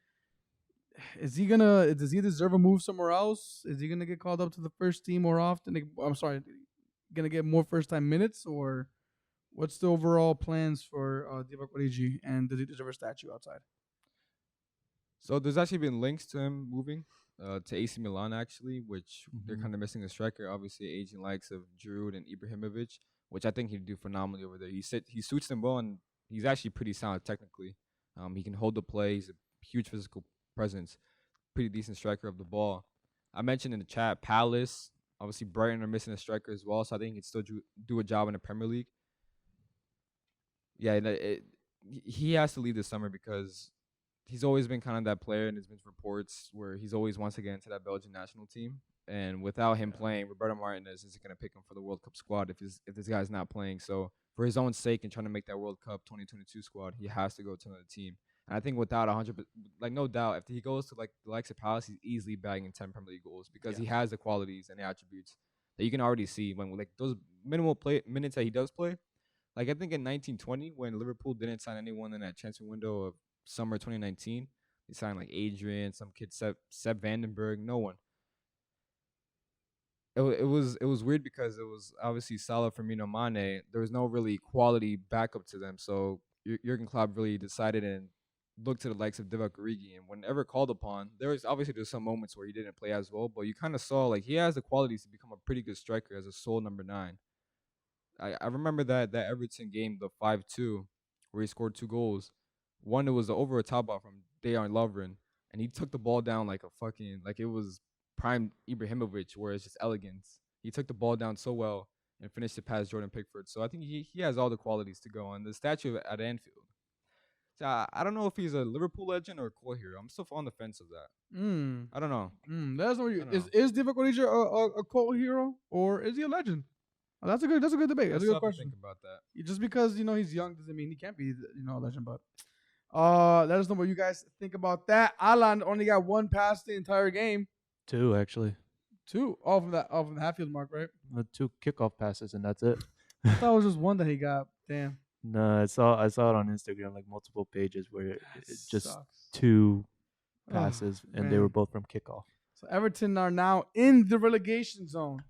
Speaker 1: Does he deserve a move somewhere else? Is he gonna get called up to the first team more often? I'm sorry, gonna get more first time minutes, or what's the overall plans for Divock Origi, and does he deserve a statue outside?
Speaker 2: So there's actually been links to him moving to AC Milan, actually, which they're kind of missing a striker. Obviously, aging likes of Giroud and Ibrahimovic, which I think he'd do phenomenally over there. He suits them well, and he's actually pretty sound technically. He can hold the play. He's a huge physical presence. Pretty decent striker of the ball. I mentioned in the chat, Palace. Obviously, Brighton are missing a striker as well, so I think he can still do a job in the Premier League. Yeah, he has to leave this summer because he's always been kind of that player, and there's been reports where he's always wants to get into that Belgian national team. And without him playing, Roberto Martinez isn't going to pick him for the World Cup squad if this guy's not playing. So for his own sake and trying to make that World Cup 2022 squad, he has to go to another team. And I think without 100, like no doubt, if he goes to like the likes of Palace, he's easily bagging 10 Premier League goals because he has the qualities and the attributes that you can already see when like those minimal play minutes that he does play. Like I think in 1920 when Liverpool didn't sign anyone in that transfer window of summer 2019, they signed like Adrian, some kid Seb Vandenberg, no one. It was weird because it was obviously Salah, Firmino, Mane. There was no really quality backup to them, so Jurgen Klopp really decided and looked to the likes of Divock Origi, and whenever called upon, there's some moments where he didn't play as well, but you kind of saw like he has the qualities to become a pretty good striker as a sole number 9. I remember that Everton game, the 5-2, where he scored 2 goals. One, it was over a top ball from Dejan Lovren, and he took the ball down like a fucking, like it was prime Ibrahimovic, where it's just elegance. He took the ball down so well and finished it past Jordan Pickford. So I think he has all the qualities to go on. The statue at Anfield. So I don't know if he's a Liverpool legend or a core hero. I'm still on the fence of that. I don't know.
Speaker 1: That's what is Divock Origi a cult hero or is he a legend? Oh, that's a good debate. That's a good
Speaker 2: Myself to
Speaker 1: question.
Speaker 2: think about that.
Speaker 1: Just because he's young doesn't mean he can't be a legend. But let us know what you guys think about that. Alan only got one pass the entire game.
Speaker 4: 2 actually.
Speaker 1: 2 off of the half-field mark, right?
Speaker 4: 2 kickoff passes and that's it.
Speaker 1: I thought it was just one that he got. Damn.
Speaker 4: No, I saw it on Instagram, like multiple pages where it just
Speaker 1: Sucks.
Speaker 4: 2
Speaker 1: Oh,
Speaker 4: passes and they were
Speaker 1: man.
Speaker 4: both from kickoff.
Speaker 1: So Everton are now in the relegation zone.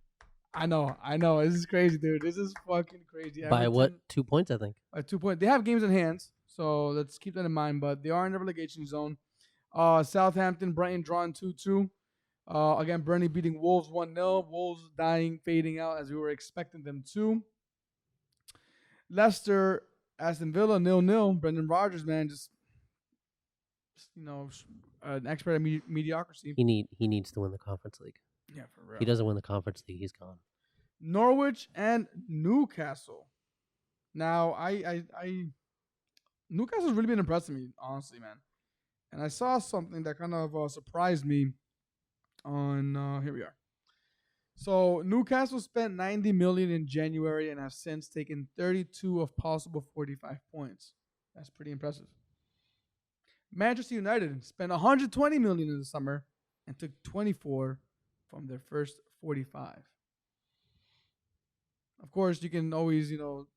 Speaker 1: I know. This is crazy, dude. This is fucking crazy.
Speaker 3: By what?
Speaker 1: Everton-
Speaker 3: 2 points, I think.
Speaker 1: By 2 points. They have games in hands, so let's keep that in mind. But they are in the relegation zone. Southampton, Brighton drawing 2-2. Again, Burnley beating Wolves 1-0. Wolves fading out as we were expecting them to. Leicester, Aston Villa 0-0. Brendan Rodgers, man, just an expert at mediocrity.
Speaker 3: He needs to win the Conference League.
Speaker 1: Yeah, for real.
Speaker 3: If he doesn't win the Conference League, he's gone.
Speaker 1: Norwich and Newcastle. Now, Newcastle's really been impressing me, honestly, man. And I saw something that kind of surprised me on here we are. So Newcastle spent 90 million in January and have since taken 32 of possible 45 points. That's pretty impressive. Manchester United spent 120 million in the summer and took 24 from their first 45. Of course, you can always,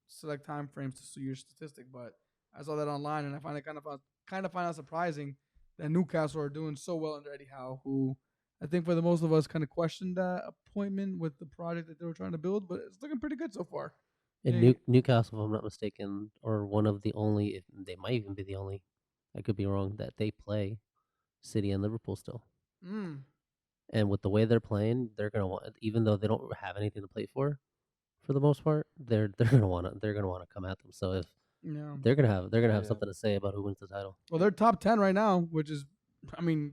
Speaker 1: select time frames to suit your statistic, but I saw that online and I find it kind of find it surprising that Newcastle are doing so well under Eddie Howe, who I think for the most of us kind of questioned that appointment with the project that they were trying to build, but it's looking pretty good so far.
Speaker 3: And
Speaker 1: Yeah.
Speaker 3: Newcastle, if I'm not mistaken, or one of the only, if they might even be the only, I could be wrong, that they play City and Liverpool still. And with the way they're playing, they're gonna want, even though they don't have anything to play for the most part, they're gonna wanna come at them. So if they're gonna have something to say about who wins the title.
Speaker 1: Well, they're top 10 right now, which is,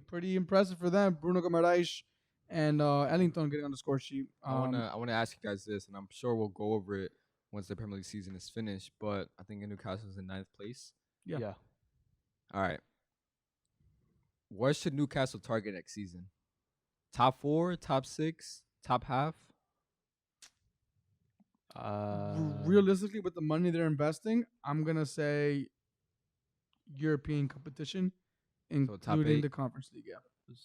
Speaker 1: pretty impressive for them. Bruno Guimaraes and Ellington getting on the score sheet.
Speaker 2: I wanna ask you guys this, and I'm sure we'll go over it once the Premier League season is finished. But I think Newcastle's in 9th place.
Speaker 1: Yeah.
Speaker 2: All right. What should Newcastle target next season? Top 4, top 6, top half?
Speaker 1: Realistically, with the money they're investing, I'm gonna say European competition, including the Conference League.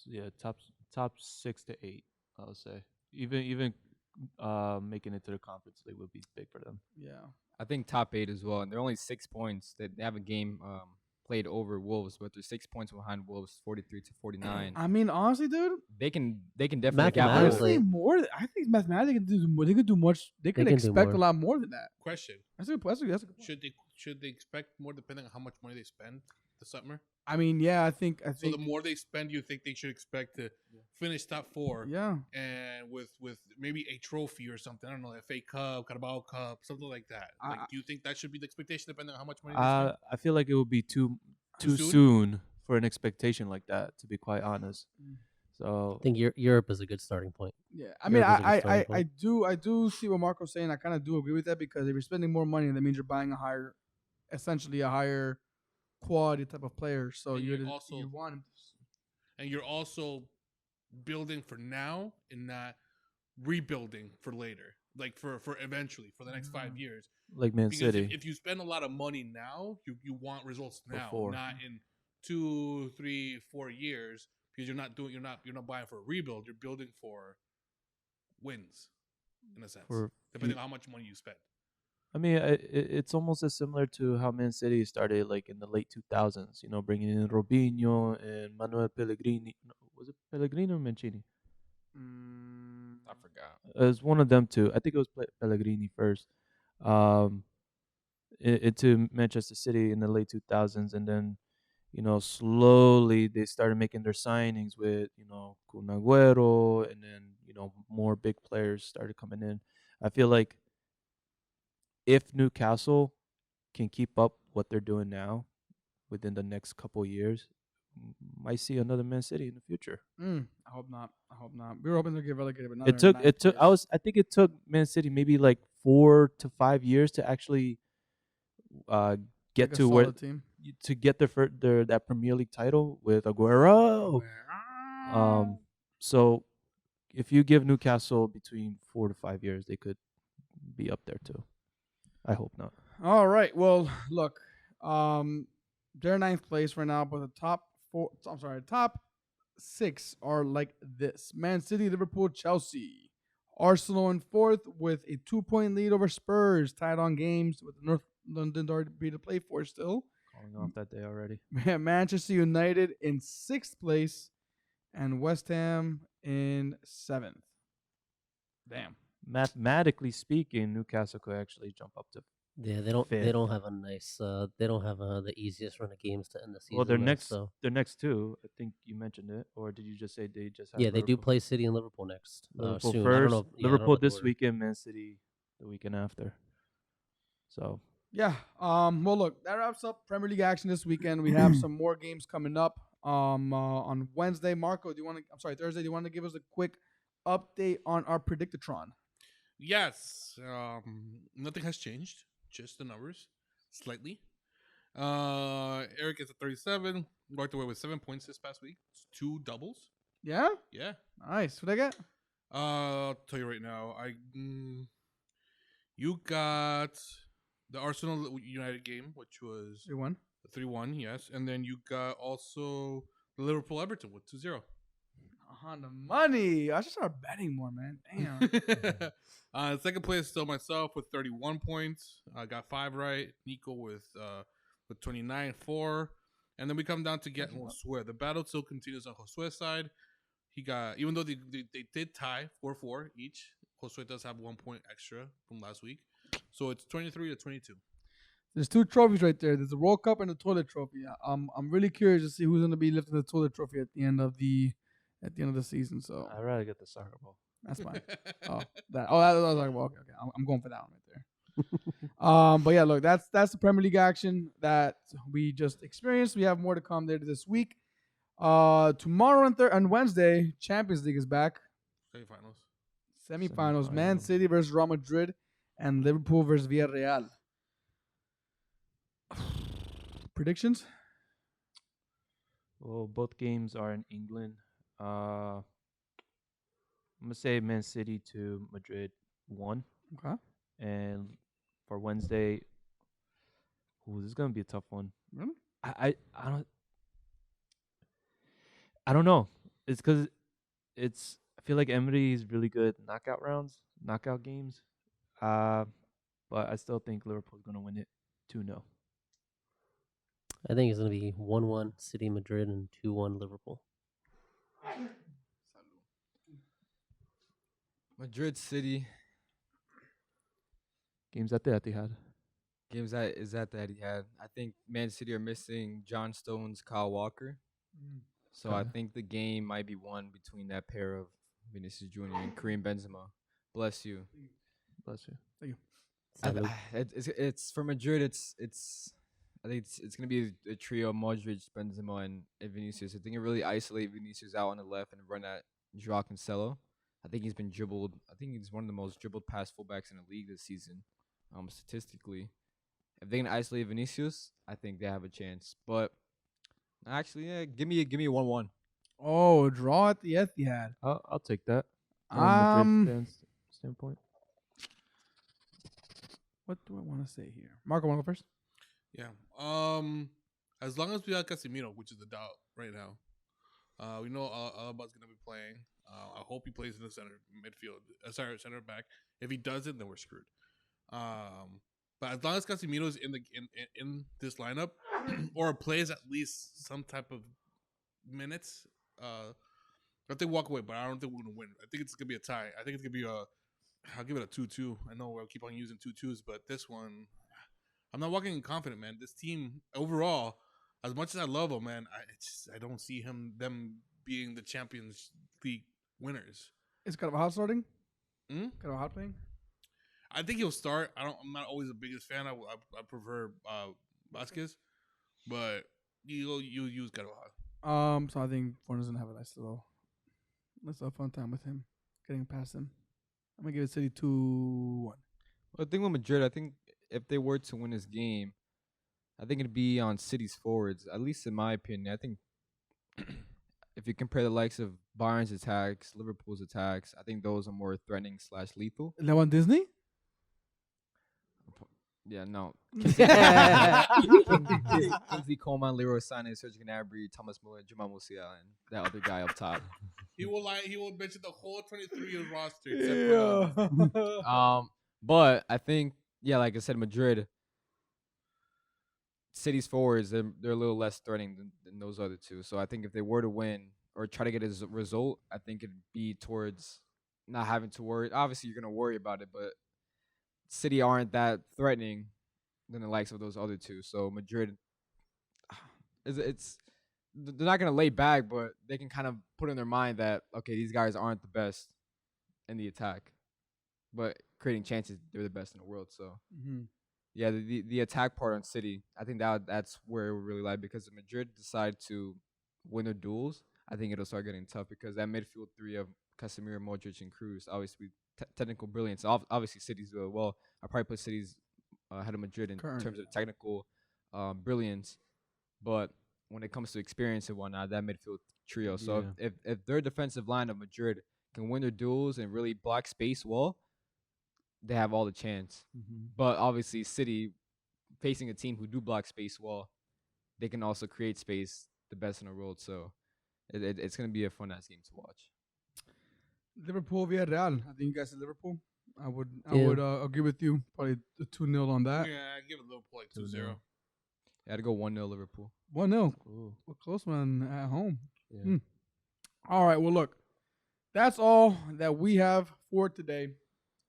Speaker 4: Yeah, top 6 to 8, I would say. Even making it to the Conference League would be big for them.
Speaker 1: Yeah.
Speaker 2: I think top 8 as well, and they're only 6 points. They have a game played over Wolves, but they're 6 points behind Wolves, 43-49.
Speaker 1: Honestly, dude,
Speaker 2: They can definitely get
Speaker 3: Mathematically,
Speaker 1: I think mathematically they could do much. They could
Speaker 3: can do
Speaker 1: expect
Speaker 3: more.
Speaker 1: a lot more than that.
Speaker 5: Question:
Speaker 1: That's a good point.
Speaker 5: Should they expect more depending on how much money they spend this summer?
Speaker 1: Yeah, I think.
Speaker 5: So the more they spend, you think they should expect to finish top 4?
Speaker 1: Yeah.
Speaker 5: And with maybe a trophy or something. I don't know, FA Cup, Carabao Cup, something like that. Do you think that should be the expectation depending on how much money they spend?
Speaker 4: I feel like it would be too
Speaker 5: Too
Speaker 4: soon for an expectation like that, to be quite honest. So
Speaker 3: I think Europe is a good starting point.
Speaker 1: Yeah,
Speaker 3: Europe is a good starting point.
Speaker 1: I do see what Marco's saying. I kind of do agree with that because if you're spending more money, that means you're buying essentially a higher quality type of player. So
Speaker 5: And
Speaker 1: you
Speaker 5: also-
Speaker 1: want him.
Speaker 5: And you're also building for now and not rebuilding for later, like for eventually for the next 5 years.
Speaker 4: like Man
Speaker 5: Because
Speaker 4: City.
Speaker 5: if you spend a lot of money now, you want results now,
Speaker 4: Before.
Speaker 5: not in 2, 3, 4 years. Because you're not buying for a rebuild. You're building for wins, in a sense, depending on how much money you spend.
Speaker 4: It's almost as similar to how Man City started, like in the late 2000s. Bringing in Robinho and Manuel Pellegrini. No, was it Pellegrini or Mancini?
Speaker 2: I forgot.
Speaker 4: It was one of them two. I think it was Pellegrini first. Into Manchester City in the late 2000s, and then slowly they started making their signings with Kun Agüero, and then more big players started coming in. I feel like if Newcastle can keep up what they're doing now within the next couple years, might see another Man City in the future.
Speaker 1: I hope not. We were hoping to get relegated, but
Speaker 4: I think it took Man City maybe like 4 to 5 years to actually get to where
Speaker 1: team.
Speaker 4: to get their that Premier League title with Aguero. So if you give Newcastle between 4 to 5 years, they could be up there too. I hope not.
Speaker 1: All right. Well, look, they're ninth place right now, but the top four. I'm sorry, top six are like this: Man City, Liverpool, Chelsea, Arsenal in fourth with a 2-point lead over Spurs, tied on games with the North London Derby to play for still.
Speaker 4: Calling off that day already.
Speaker 1: Manchester United in sixth place, and West Ham in seventh. Damn.
Speaker 4: Mathematically speaking, Newcastle could actually jump up to.
Speaker 3: Yeah, they don't
Speaker 4: Fifth.
Speaker 3: have a nice they don't have the easiest run of games to end the season.
Speaker 4: Well, their
Speaker 3: with,
Speaker 4: next
Speaker 3: so.
Speaker 4: their next two. I think you mentioned it, or did you just say they just have?
Speaker 3: Yeah, they do
Speaker 4: Liverpool?
Speaker 3: play City and Liverpool next.
Speaker 4: Liverpool
Speaker 3: soon.
Speaker 4: first.
Speaker 3: I don't know, I don't know
Speaker 4: Liverpool
Speaker 3: what the
Speaker 4: this
Speaker 3: order.
Speaker 4: weekend. Man City the weekend after. So
Speaker 1: Yeah. Well, look, that wraps up Premier League action this weekend. We have some more games coming up. On Wednesday, Marco, Thursday, do you want to give us a quick update on our Predictatron?
Speaker 5: Yes. Nothing has changed. Just the numbers. Slightly. Eric is at 37. Walked away with 7 points this past week. It's 2 doubles.
Speaker 1: Yeah.
Speaker 5: Yeah.
Speaker 1: Nice. What'd I get?
Speaker 5: I'll tell you right now. You got the Arsenal United game, which was
Speaker 1: 3-1.
Speaker 5: 3-1, yes. And then you got also the Liverpool Everton with 2-0.
Speaker 1: On the money. I should start betting more, man. Damn.
Speaker 5: Second place still myself with 31 points. I got 5 right. Nico with 29, 4. And then we come down to getting Josue. The battle still continues on Josue's side. He got, even though they did tie 4-4 each, Josue does have 1 point extra from last week. So it's 23-22.
Speaker 1: There's 2 trophies right there. There's the World Cup and the toilet trophy. I'm really curious to see who's gonna be lifting the toilet trophy at the end of the season. So
Speaker 4: I'd rather get the soccer ball.
Speaker 1: that's fine. That was like, well, okay. I'm going for that one right there. But yeah, look, that's the Premier League action that we just experienced. We have more to come later this week. Tomorrow and Wednesday, Champions League is back. Semifinals. Man City versus Real Madrid and Liverpool versus Villarreal. Predictions?
Speaker 4: Well, both games are in England. I'm gonna say Man City to Madrid 1.
Speaker 1: Okay.
Speaker 4: And for Wednesday, this is gonna be a tough one.
Speaker 1: Really?
Speaker 4: I don't know. It's because I feel like Emery is really good at knockout games. But I still think Liverpool's gonna win it 2-0.
Speaker 3: I think it's going to be 1-1 City Madrid and 2-1 Liverpool.
Speaker 2: Madrid City.
Speaker 4: Games at the Etihad.
Speaker 2: Games that is at the Etihad. I think Man City are missing John Stones, Kyle Walker. So I think the game might be won between that pair of Vinicius Jr. and Karim Benzema. Bless you.
Speaker 4: Bless you.
Speaker 1: Thank you.
Speaker 2: It's for Madrid. I think it's gonna be a trio: Modric, Benzema, and Vinicius. I think it really isolate Vinicius out on the left and run at Joao Cancelo. I think he's been dribbled. I think he's one of the most dribbled pass fullbacks in the league this season, statistically. If they can isolate Vinicius, I think they have a chance. But actually, yeah, give me a 1-1.
Speaker 1: Oh, draw at the Etihad.
Speaker 4: I'll take that. Madrid fans standpoint.
Speaker 1: What do I want to say here? Marco, want to go first?
Speaker 5: Yeah. As long as we have Casemiro, which is the doubt right now, we know Alaba's gonna be playing. I hope he plays in the center center back. If he doesn't, then we're screwed. But as long as Casemiro is in this lineup or plays at least some type of minutes, I think walk away. But I don't think we're gonna win. I think it's gonna be a tie. I think it's gonna be I'll give it a 2-2. I know we'll keep on using 2-2s, but this one, I'm not walking in confident, man. This team overall, as much as I love them, man, I don't see them being the Champions League winners.
Speaker 1: Is Carvajal starting?
Speaker 5: Hmm?
Speaker 1: Carvajal playing?
Speaker 5: I think he'll start. I'm not always the biggest fan. I prefer Vasquez, but you'll use Carvajal.
Speaker 1: So I think Forner's gonna have a nice little fun time with him, getting past him. I'm gonna give it City 2-1.
Speaker 2: Well, the thing with Madrid, I think if they were to win this game, I think it'd be on City's forwards. At least in my opinion, I think if you compare the likes of Bayern's attacks, Liverpool's attacks, I think those are more threatening / lethal.
Speaker 1: Is that one Disney?
Speaker 2: Yeah, no.
Speaker 3: Yeah.
Speaker 2: Kingsley Coman, Leroy Sané, Serge Gnabry, Thomas Muller, Jamal Musiala, and that other guy up top.
Speaker 5: He will mention the whole 23 roster except for
Speaker 2: But I think, yeah, like I said, Madrid, City's forwards, they're a little less threatening than those other two. So I think if they were to win or try to get a result, I think it'd be towards not having to worry. Obviously, you're gonna worry about it, but City aren't that threatening than the likes of those other two. So Madrid, they're not gonna lay back, but they can kind of put in their mind that okay, these guys aren't the best in the attack, but creating chances, they're the best in the world. So yeah, the attack part on City, I think that's where it would really lie because if Madrid decide to win their duels, I think it'll start getting tough because that midfield three of Casemiro, Modric, and Cruz, obviously technical brilliance. Obviously, City's doing well. I probably put City's ahead of Madrid in terms of technical brilliance, but when it comes to experience and whatnot, that midfield trio. So if their defensive line of Madrid can win their duels and really block space well, they have all the chance. But obviously, City facing a team who do block space well, they can also create space the best in the world. So it's going to be a fun ass game to watch.
Speaker 1: Liverpool via Real. I think you guys said Liverpool. I would agree with you. Probably 2-0 on that.
Speaker 5: Yeah, I give it Liverpool like 2-0.
Speaker 2: Yeah, I'd go 1-0 Liverpool.
Speaker 1: 1-0. A close one at home. Yeah. All right. Well, look, that's all that we have for today.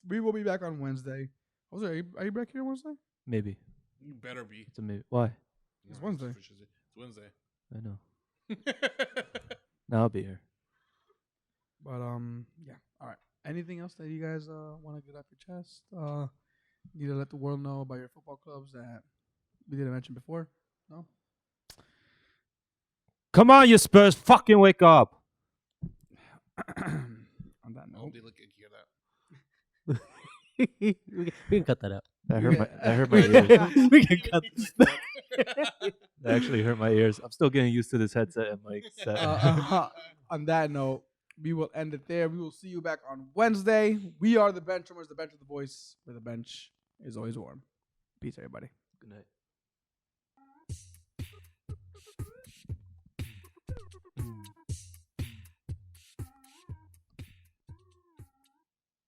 Speaker 1: We will be back on Wednesday. Jose, are you back here Wednesday?
Speaker 4: Maybe.
Speaker 5: You better be.
Speaker 4: It's a maybe. Why?
Speaker 1: It's Wednesday.
Speaker 5: It's Wednesday.
Speaker 4: I know. No, I'll be here.
Speaker 1: But yeah. All right. Anything else that you guys want to get off your chest? Need to let the world know about your football clubs that we didn't mention before? No.
Speaker 4: Come on, you Spurs! Fucking wake up!
Speaker 1: On that
Speaker 5: I
Speaker 1: note,
Speaker 5: hope they look at hear that.
Speaker 3: we can cut that out.
Speaker 4: That hurt my ears.
Speaker 3: We can cut this.
Speaker 4: That actually hurt my ears. I'm still getting used to this headset and like set.
Speaker 1: On that note, we will end it there. We will see you back on Wednesday. We are the Benchwarmers, the bench of the voice, where the bench is always warm. Peace, everybody.
Speaker 4: Good night.